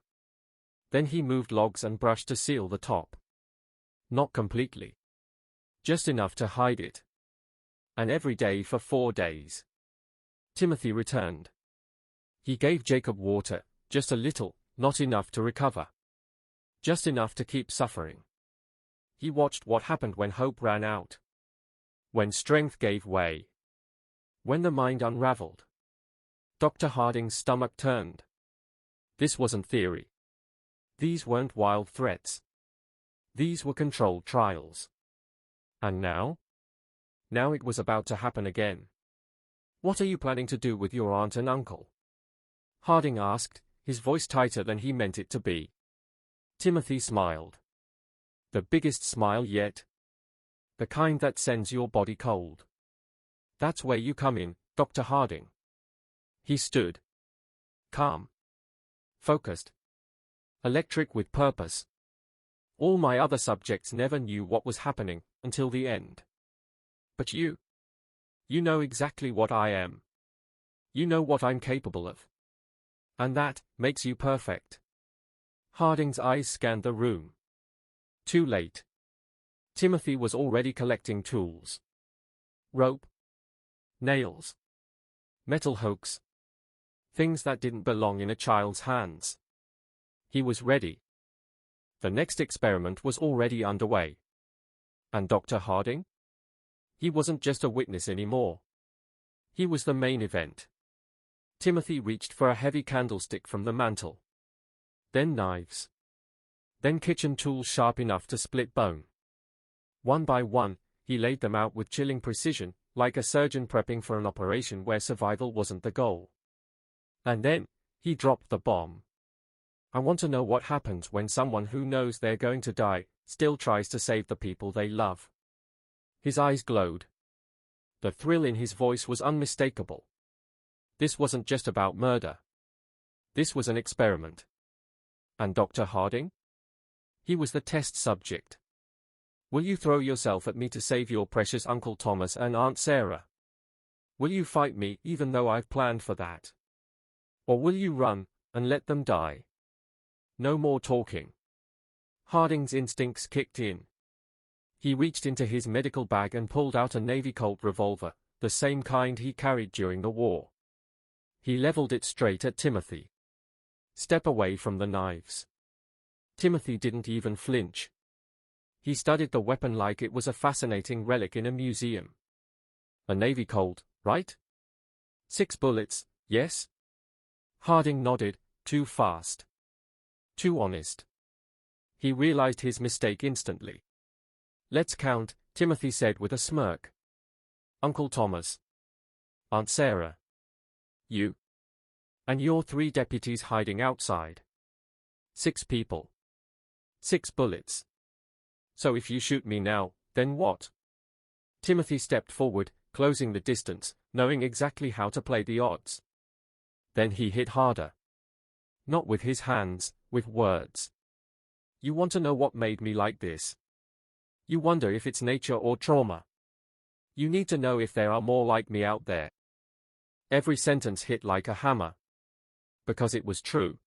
Then he moved logs and brush to seal the top. Not completely. Just enough to hide it. And every day for 4 days. Timothy returned. He gave Jacob water, just a little, not enough to recover. Just enough to keep suffering. He watched what happened when hope ran out. When strength gave way. When the mind unraveled. Dr. Harding's stomach turned. This wasn't theory. These weren't wild threats. These were controlled trials. And now? Now it was about to happen again. "What are you planning to do with your aunt and uncle?" Harding asked, his voice tighter than he meant it to be. Timothy smiled. The biggest smile yet. The kind that sends your body cold. "That's where you come in, Dr. Harding." He stood. Calm. Focused. Electric with purpose. "All my other subjects never knew what was happening, until the end. But you know exactly what I am. You know what I'm capable of. And that makes you perfect." Harding's eyes scanned the room. Too late. Timothy was already collecting tools. Rope. Nails. Metal hooks. Things that didn't belong in a child's hands. He was ready. The next experiment was already underway. And Dr. Harding? He wasn't just a witness anymore. He was the main event. Timothy reached for a heavy candlestick from the mantel. Then knives. Then kitchen tools sharp enough to split bone. One by one, he laid them out with chilling precision, like a surgeon prepping for an operation where survival wasn't the goal. And then, he dropped the bomb. I want to know what happens when someone who knows they're going to die still tries to save the people they love." His eyes glowed. The thrill in his voice was unmistakable. This wasn't just about murder. This was an experiment. And Dr. Harding? He was the test subject. "Will you throw yourself at me to save your precious Uncle Thomas and Aunt Sarah? Will you fight me even though I've planned for that? Or will you run and let them die?" No more talking. Harding's instincts kicked in. He reached into his medical bag and pulled out a Navy Colt revolver, the same kind he carried during the war. He leveled it straight at Timothy. "Step away from the knives." Timothy didn't even flinch. He studied the weapon like it was a fascinating relic in a museum. "A Navy Colt, right? 6 bullets, yes?" Harding nodded. "Too fast. Too honest." He realized his mistake instantly. "Let's count," Timothy said with a smirk. "Uncle Thomas. Aunt Sarah. You. And your 3 deputies hiding outside. 6 people. 6 bullets. So if you shoot me now, then what?" Timothy stepped forward, closing the distance, knowing exactly how to play the odds. Then he hit harder. Not with his hands, with words. "You want to know what made me like this? You wonder if it's nature or trauma. You need to know if there are more like me out there." Every sentence hit like a hammer. Because it was true.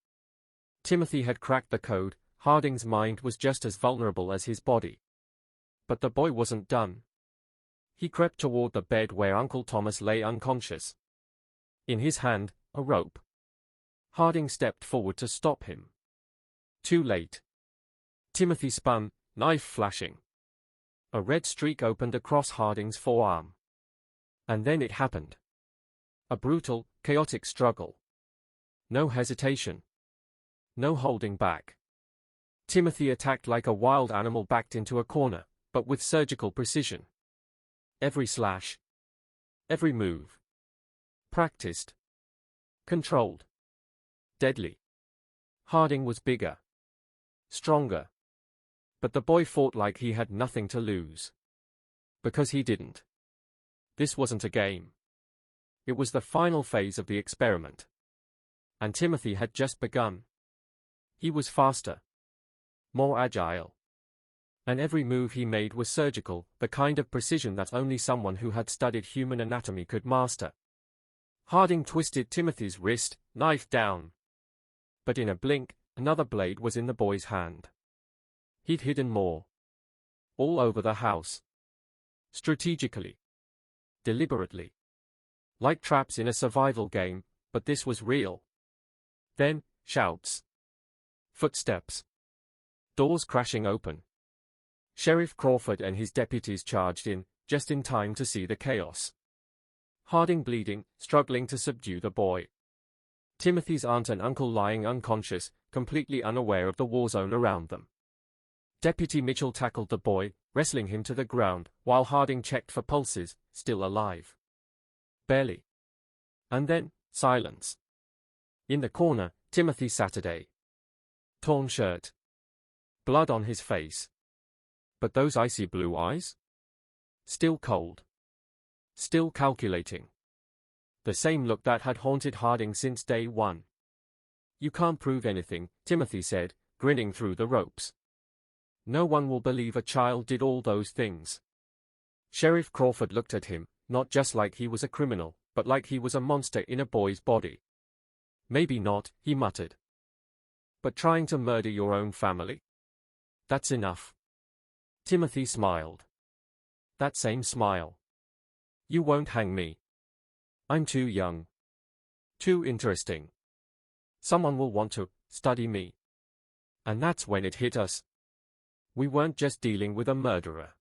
Timothy had cracked the code. Harding's mind was just as vulnerable as his body. But the boy wasn't done. He crept toward the bed where Uncle Thomas lay unconscious. In his hand, a rope. Harding stepped forward to stop him. Too late. Timothy spun, knife flashing. A red streak opened across Harding's forearm. And then it happened. A brutal, chaotic struggle. No hesitation. No holding back. Timothy attacked like a wild animal backed into a corner, but with surgical precision. Every slash. Every move. Practiced. Controlled. Deadly. Harding was bigger. Stronger. But the boy fought like he had nothing to lose. Because he didn't. This wasn't a game. It was the final phase of the experiment. And Timothy had just begun. He was faster. More agile. And every move he made was surgical, the kind of precision that only someone who had studied human anatomy could master. Harding twisted Timothy's wrist, knife down. But in a blink, another blade was in the boy's hand. He'd hidden more. All over the house. Strategically. Deliberately. Like traps in a survival game, but this was real. Then, shouts. Footsteps. Doors crashing open. Sheriff Crawford and his deputies charged in, just in time to see the chaos. Harding bleeding, struggling to subdue the boy. Timothy's aunt and uncle lying unconscious, completely unaware of the war zone around them. Deputy Mitchell tackled the boy, wrestling him to the ground, while Harding checked for pulses, still alive. Barely. And then, silence. In the corner, Timothy Saturday. Torn shirt. Blood on his face. But those icy blue eyes? Still cold. Still calculating. The same look that had haunted Harding since day one. "You can't prove anything," Timothy said, grinning through the ropes. "No one will believe a child did all those things." Sheriff Crawford looked at him, not just like he was a criminal, but like he was a monster in a boy's body. "Maybe not," he muttered. "But trying to murder your own family? That's enough." Timothy smiled. That same smile. "You won't hang me. I'm too young. Too interesting. Someone will want to study me." And that's when it hit us. We weren't just dealing with a murderer.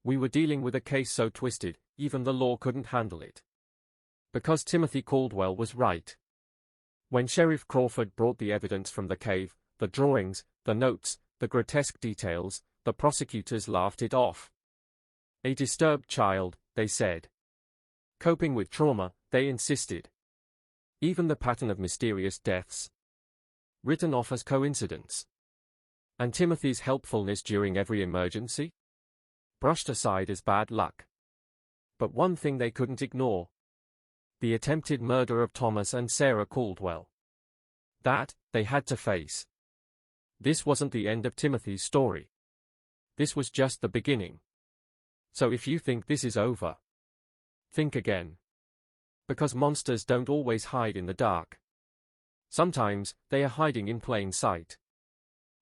We were dealing with a case so twisted, even the law couldn't handle it. Because Timothy Caldwell was right. When Sheriff Crawford brought the evidence from the cave, the drawings, the notes, the grotesque details, the prosecutors laughed it off. A disturbed child, they said. Coping with trauma, they insisted. Even the pattern of mysterious deaths. written off as coincidence. And Timothy's helpfulness during every emergency? Brushed aside as bad luck. But one thing they couldn't ignore. The attempted murder of Thomas and Sarah Caldwell. That, they had to face. This wasn't the end of Timothy's story. This was just the beginning. So if you think this is over, think again. Because monsters don't always hide in the dark. Sometimes, they are hiding in plain sight.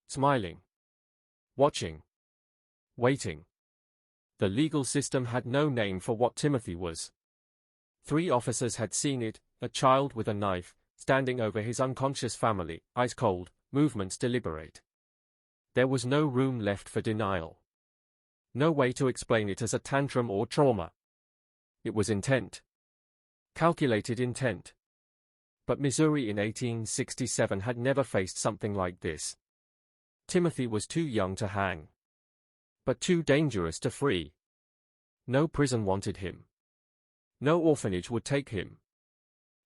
Smiling. Watching. Waiting. The legal system had no name for what Timothy was. 3 officers had seen it, a child with a knife, standing over his unconscious family, eyes cold, movements deliberate. There was no room left for denial. No way to explain it as a tantrum or trauma. It was intent. Calculated intent. But Missouri in 1867 had never faced something like this. Timothy was too young to hang. But too dangerous to free. No prison wanted him. No orphanage would take him.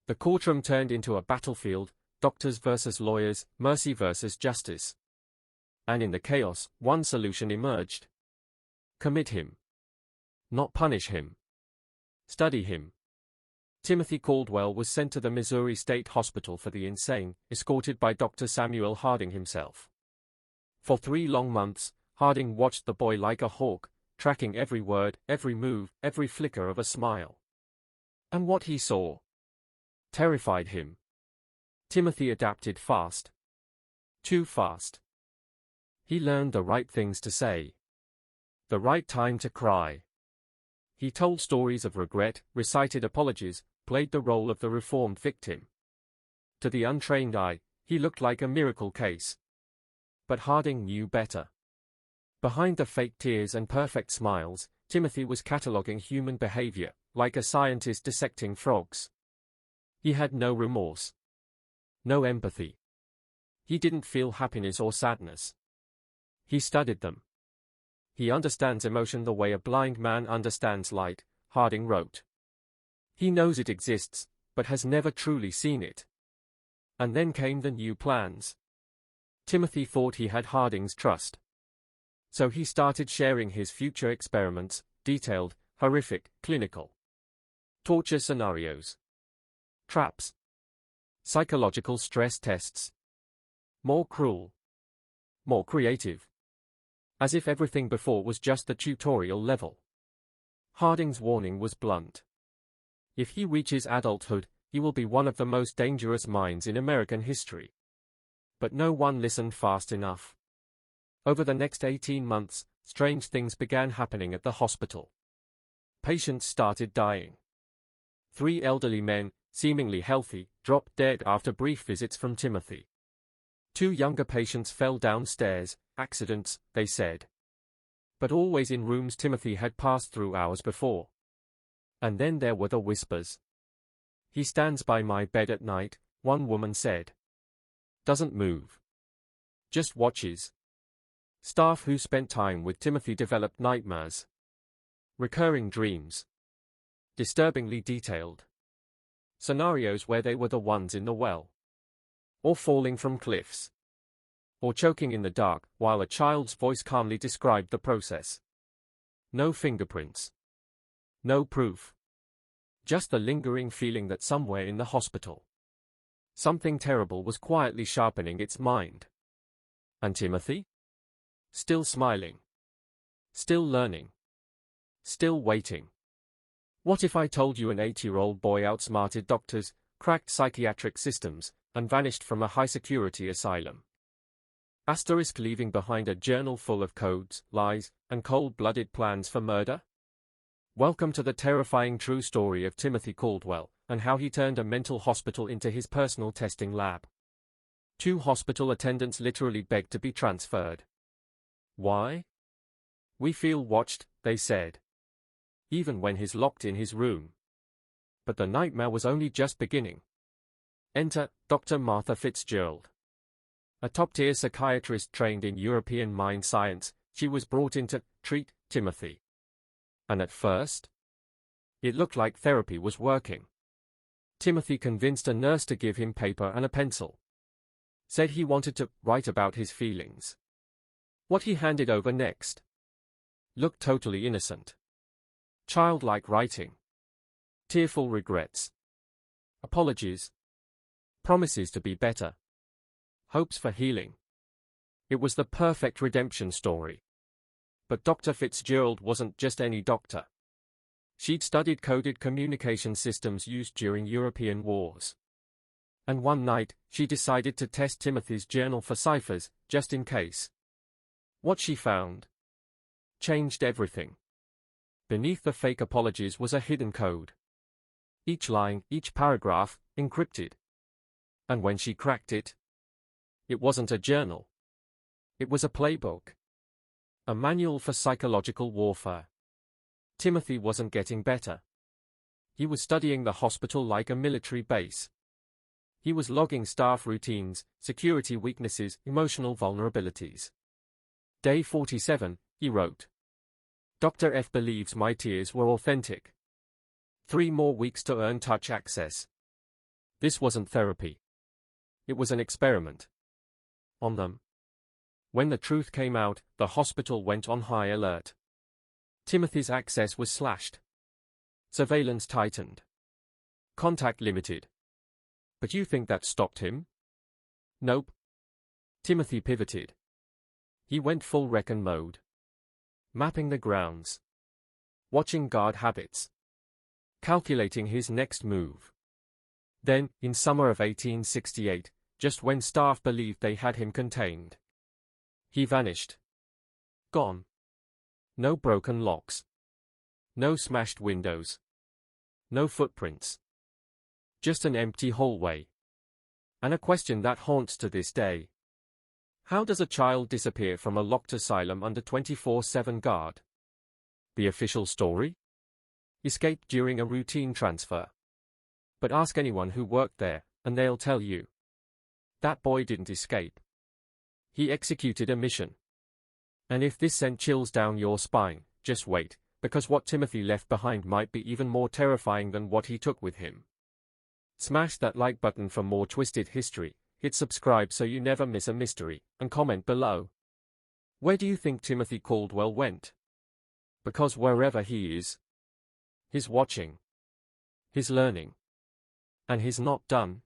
The courtroom turned into a battlefield, doctors versus lawyers, mercy versus justice. And in the chaos, one solution emerged. Commit him. Not punish him. Study him. Timothy Caldwell was sent to the Missouri State Hospital for the Insane, escorted by Dr. Samuel Harding himself. For 3 long months, Harding watched the boy like a hawk, tracking every word, every move, every flicker of a smile. And what he saw terrified him. Timothy adapted fast. Too fast. He learned the right things to say. The right time to cry. He told stories of regret, recited apologies, played the role of the reformed victim. To the untrained eye, he looked like a miracle case. But Harding knew better. Behind the fake tears and perfect smiles, Timothy was cataloging human behavior, like a scientist dissecting frogs. He had no remorse. No empathy. He didn't feel happiness or sadness. He studied them. He understands emotion the way a blind man understands light, Harding wrote. He knows it exists, but has never truly seen it. And then came the new plans. Timothy thought he had Harding's trust. So he started sharing his future experiments, detailed, horrific, clinical. Torture scenarios. Traps. Psychological stress tests. More cruel. More creative. As if everything before was just the tutorial level. Harding's warning was blunt. If he reaches adulthood, he will be one of the most dangerous minds in American history. But no one listened fast enough. Over the next 18 months, strange things began happening at the hospital. Patients started dying. 3 elderly men, seemingly healthy, dropped dead after brief visits from Timothy. 2 younger patients fell downstairs, accidents, they said. But always in rooms Timothy had passed through hours before. And then there were the whispers. He stands by my bed at night, one woman said. Doesn't move. Just watches. Staff who spent time with Timothy developed nightmares. Recurring dreams. Disturbingly detailed. Scenarios where they were the ones in the well. Or falling from cliffs. Or choking in the dark, while a child's voice calmly described the process. No fingerprints. No proof. Just the lingering feeling that somewhere in the hospital, something terrible was quietly sharpening its mind. And Timothy? Still smiling. Still learning. Still waiting. What if I told you an 8-year-old boy outsmarted doctors, cracked psychiatric systems, and vanished from a high-security asylum? Asterisk leaving behind a journal full of codes, lies, and cold-blooded plans for murder? Welcome to the terrifying true story of Timothy Caldwell, and how he turned a mental hospital into his personal testing lab. 2 hospital attendants literally begged to be transferred. Why? We feel watched, they said. Even when he's locked in his room. But the nightmare was only just beginning. Enter Dr. Martha Fitzgerald. A top-tier psychiatrist trained in European mind science, she was brought in to treat Timothy. And at first, it looked like therapy was working. Timothy convinced a nurse to give him paper and a pencil. Said he wanted to write about his feelings. What he handed over next looked totally innocent. Childlike writing. Tearful regrets. Apologies. Promises to be better. Hopes for healing. It was the perfect redemption story. But Dr. Fitzgerald wasn't just any doctor. She'd studied coded communication systems used during European wars. And one night, she decided to test Timothy's journal for ciphers, just in case. What she found changed everything. Beneath the fake apologies was a hidden code. Each line, each paragraph, encrypted. And when she cracked it, it wasn't a journal. It was a playbook. A manual for psychological warfare. Timothy wasn't getting better. He was studying the hospital like a military base. He was logging staff routines, security weaknesses, emotional vulnerabilities. Day 47, he wrote. Dr. F believes my tears were authentic. 3 more weeks to earn touch access. This wasn't therapy. It was an experiment. On them. When the truth came out, the hospital went on high alert. Timothy's access was slashed. Surveillance tightened. Contact limited. But you think that stopped him? Nope. Timothy pivoted. He went full recon mode. Mapping the grounds. Watching guard habits. Calculating his next move. Then, in summer of 1868, just when staff believed they had him contained, he vanished. Gone. No broken locks. No smashed windows. No footprints. Just an empty hallway. And a question that haunts to this day. How does a child disappear from a locked asylum under 24/7 guard? The official story? Escaped during a routine transfer. But ask anyone who worked there, and they'll tell you. That boy didn't escape. He executed a mission. And if this sent chills down your spine, just wait, because what Timothy left behind might be even more terrifying than what he took with him. Smash that like button for more twisted history, hit subscribe so you never miss a mystery, and comment below. Where do you think Timothy Caldwell went? Because wherever he is, he's watching. He's learning. And he's not done.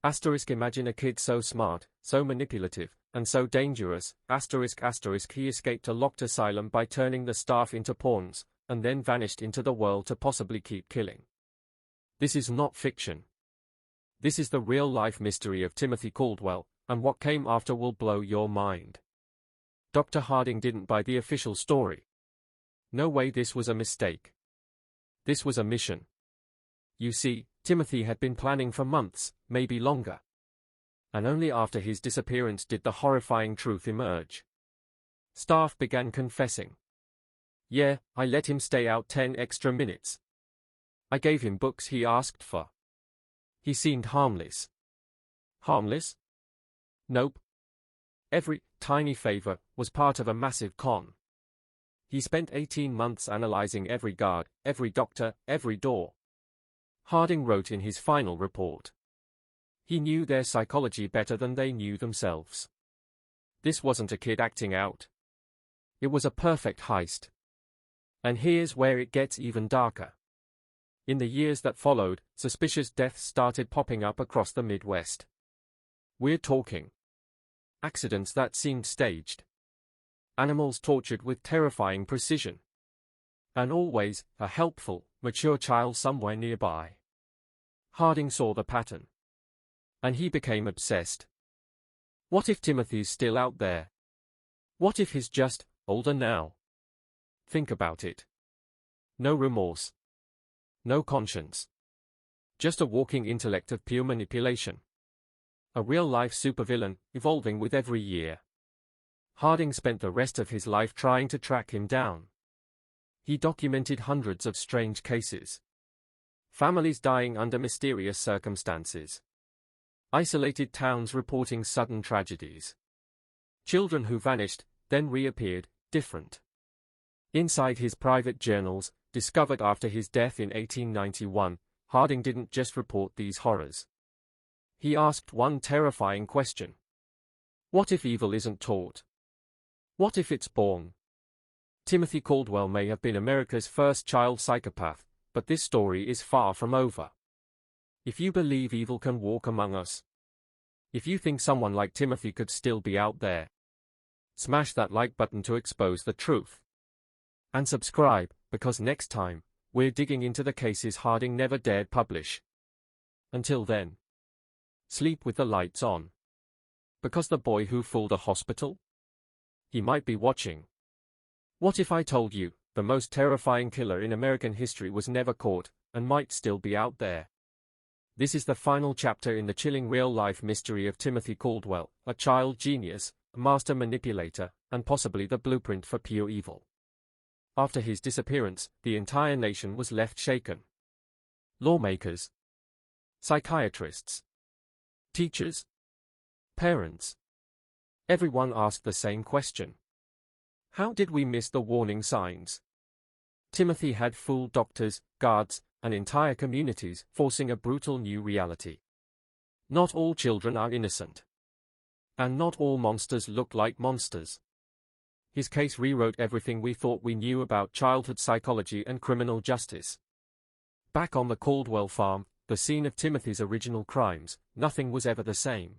Asterisk imagine a kid so smart, so manipulative, and so dangerous, asterisk asterisk he escaped a locked asylum by turning the staff into pawns, and then vanished into the world to possibly keep killing. This is not fiction. This is the real-life mystery of Timothy Caldwell, and what came after will blow your mind. Dr. Harding didn't buy the official story. No way, this was a mistake. This was a mission. You see, Timothy had been planning for months, maybe longer. And only after his disappearance did the horrifying truth emerge. Staff began confessing. Yeah, I let him stay out 10 extra minutes. I gave him books he asked for. He seemed harmless. Harmless? Nope. Every tiny favor was part of a massive con. He spent 18 months analyzing every guard, every doctor, every door. Harding wrote in his final report. He knew their psychology better than they knew themselves. This wasn't a kid acting out. It was a perfect heist. And here's where it gets even darker. In the years that followed, suspicious deaths started popping up across the Midwest. We're talking accidents that seemed staged. Animals tortured with terrifying precision. And always, a helpful, mature child somewhere nearby. Harding saw the pattern. And he became obsessed. What if Timothy's still out there? What if he's just older now? Think about it. No remorse. No conscience. Just a walking intellect of pure manipulation. A real-life supervillain, evolving with every year. Harding spent the rest of his life trying to track him down. He documented hundreds of strange cases. Families dying under mysterious circumstances. Isolated towns reporting sudden tragedies. Children who vanished, then reappeared, different. Inside his private journals, discovered after his death in 1891, Harding didn't just report these horrors. He asked one terrifying question. What if evil isn't taught? What if it's born? Timothy Caldwell may have been America's first child psychopath, but this story is far from over. If you believe evil can walk among us, if you think someone like Timothy could still be out there, smash that like button to expose the truth. And subscribe, because next time, we're digging into the cases Harding never dared publish. Until then, sleep with the lights on. Because the boy who fooled a hospital? He might be watching. What if I told you, the most terrifying killer in American history was never caught, and might still be out there? This is the final chapter in the chilling real-life mystery of Timothy Caldwell, a child genius, a master manipulator, and possibly the blueprint for pure evil. After his disappearance, the entire nation was left shaken. Lawmakers, psychiatrists, teachers, parents. Everyone asked the same question. How did we miss the warning signs? Timothy had fooled doctors, guards, and entire communities, forcing a brutal new reality. Not all children are innocent. And not all monsters look like monsters. His case rewrote everything we thought we knew about childhood psychology and criminal justice. Back on the Caldwell farm, the scene of Timothy's original crimes, nothing was ever the same.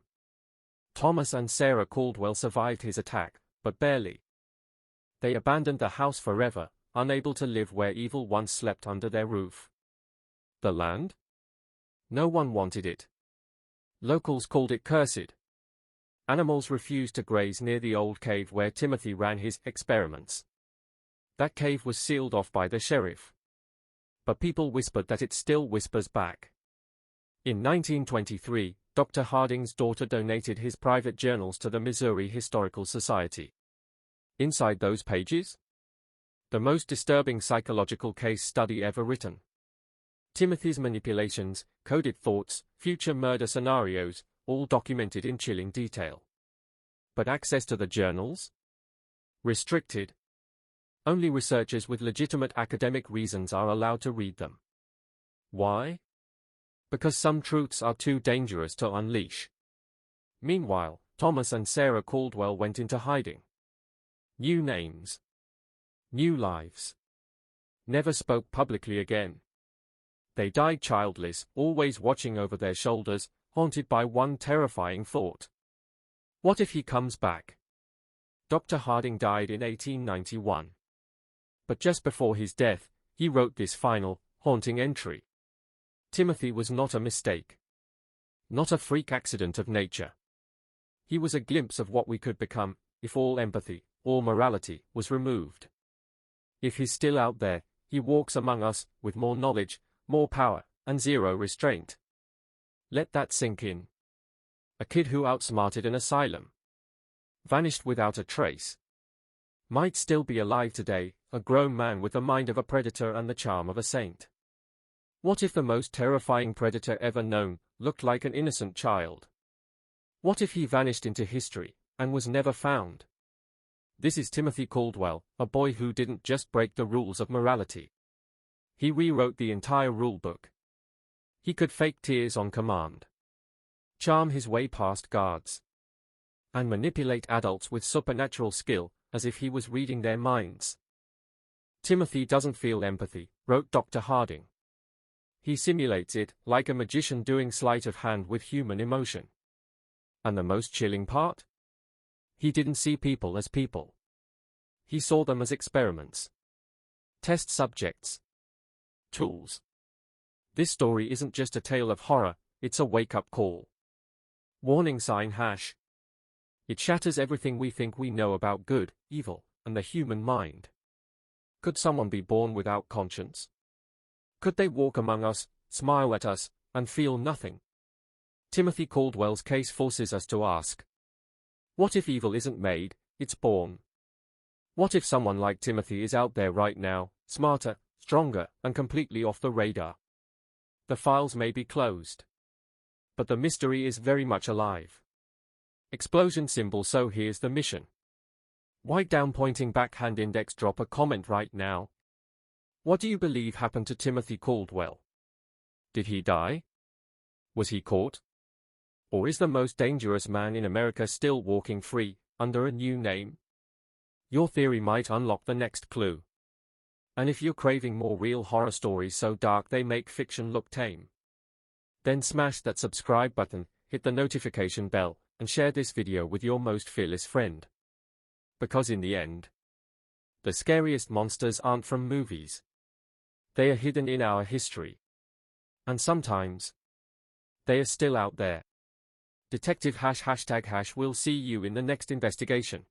Thomas and Sarah Caldwell survived his attack, but barely. They abandoned the house forever, unable to live where evil once slept under their roof. The land? No one wanted it. Locals called it cursed. Animals refused to graze near the old cave where Timothy ran his experiments. That cave was sealed off by the sheriff. But people whispered that it still whispers back. In 1923, Dr. Harding's daughter donated his private journals to the Missouri Historical Society. Inside those pages? The most disturbing psychological case study ever written. Timothy's manipulations, coded thoughts, future murder scenarios, all documented in chilling detail. But access to the journals? Restricted. Only researchers with legitimate academic reasons are allowed to read them. Why? Because some truths are too dangerous to unleash. Meanwhile, Thomas and Sarah Caldwell went into hiding. New names. New lives. Never spoke publicly again. They died childless, always watching over their shoulders, haunted by one terrifying thought. What if he comes back? Dr. Harding died in 1891. But just before his death, he wrote this final, haunting entry. Timothy was not a mistake. Not a freak accident of nature. He was a glimpse of what we could become, if all empathy, all morality, was removed. If he's still out there, he walks among us, with more knowledge, more power, and zero restraint. Let that sink in. A kid who outsmarted an asylum. Vanished without a trace. Might still be alive today, a grown man with the mind of a predator and the charm of a saint. What if the most terrifying predator ever known looked like an innocent child? What if he vanished into history and was never found? This is Timothy Caldwell, a boy who didn't just break the rules of morality. He rewrote the entire rulebook. He could fake tears on command, charm his way past guards, and manipulate adults with supernatural skill, as if he was reading their minds. Timothy doesn't feel empathy, wrote Dr. Harding. He simulates it, like a magician doing sleight of hand with human emotion. And the most chilling part? He didn't see people as people. He saw them as experiments. Test subjects. Tools. This story isn't just a tale of horror, it's a wake-up call. Warning sign #. It shatters everything we think we know about good, evil, and the human mind. Could someone be born without conscience? Could they walk among us, smile at us, and feel nothing? Timothy Caldwell's case forces us to ask. What if evil isn't made, it's born? What if someone like Timothy is out there right now, smarter, stronger, and completely off the radar? The files may be closed, but the mystery is very much alive. Explosion symbol. So here's the mission. White down pointing backhand index. Drop a comment right now. What do you believe happened to Timothy Caldwell? Did he die? Was he caught? Or is the most dangerous man in America still walking free, under a new name? Your theory might unlock the next clue. And if you're craving more real horror stories so dark they make fiction look tame, then smash that subscribe button, hit the notification bell, and share this video with your most fearless friend. Because in the end, the scariest monsters aren't from movies. They are hidden in our history. And sometimes, they are still out there. Detective ###, we'll see you in the next investigation.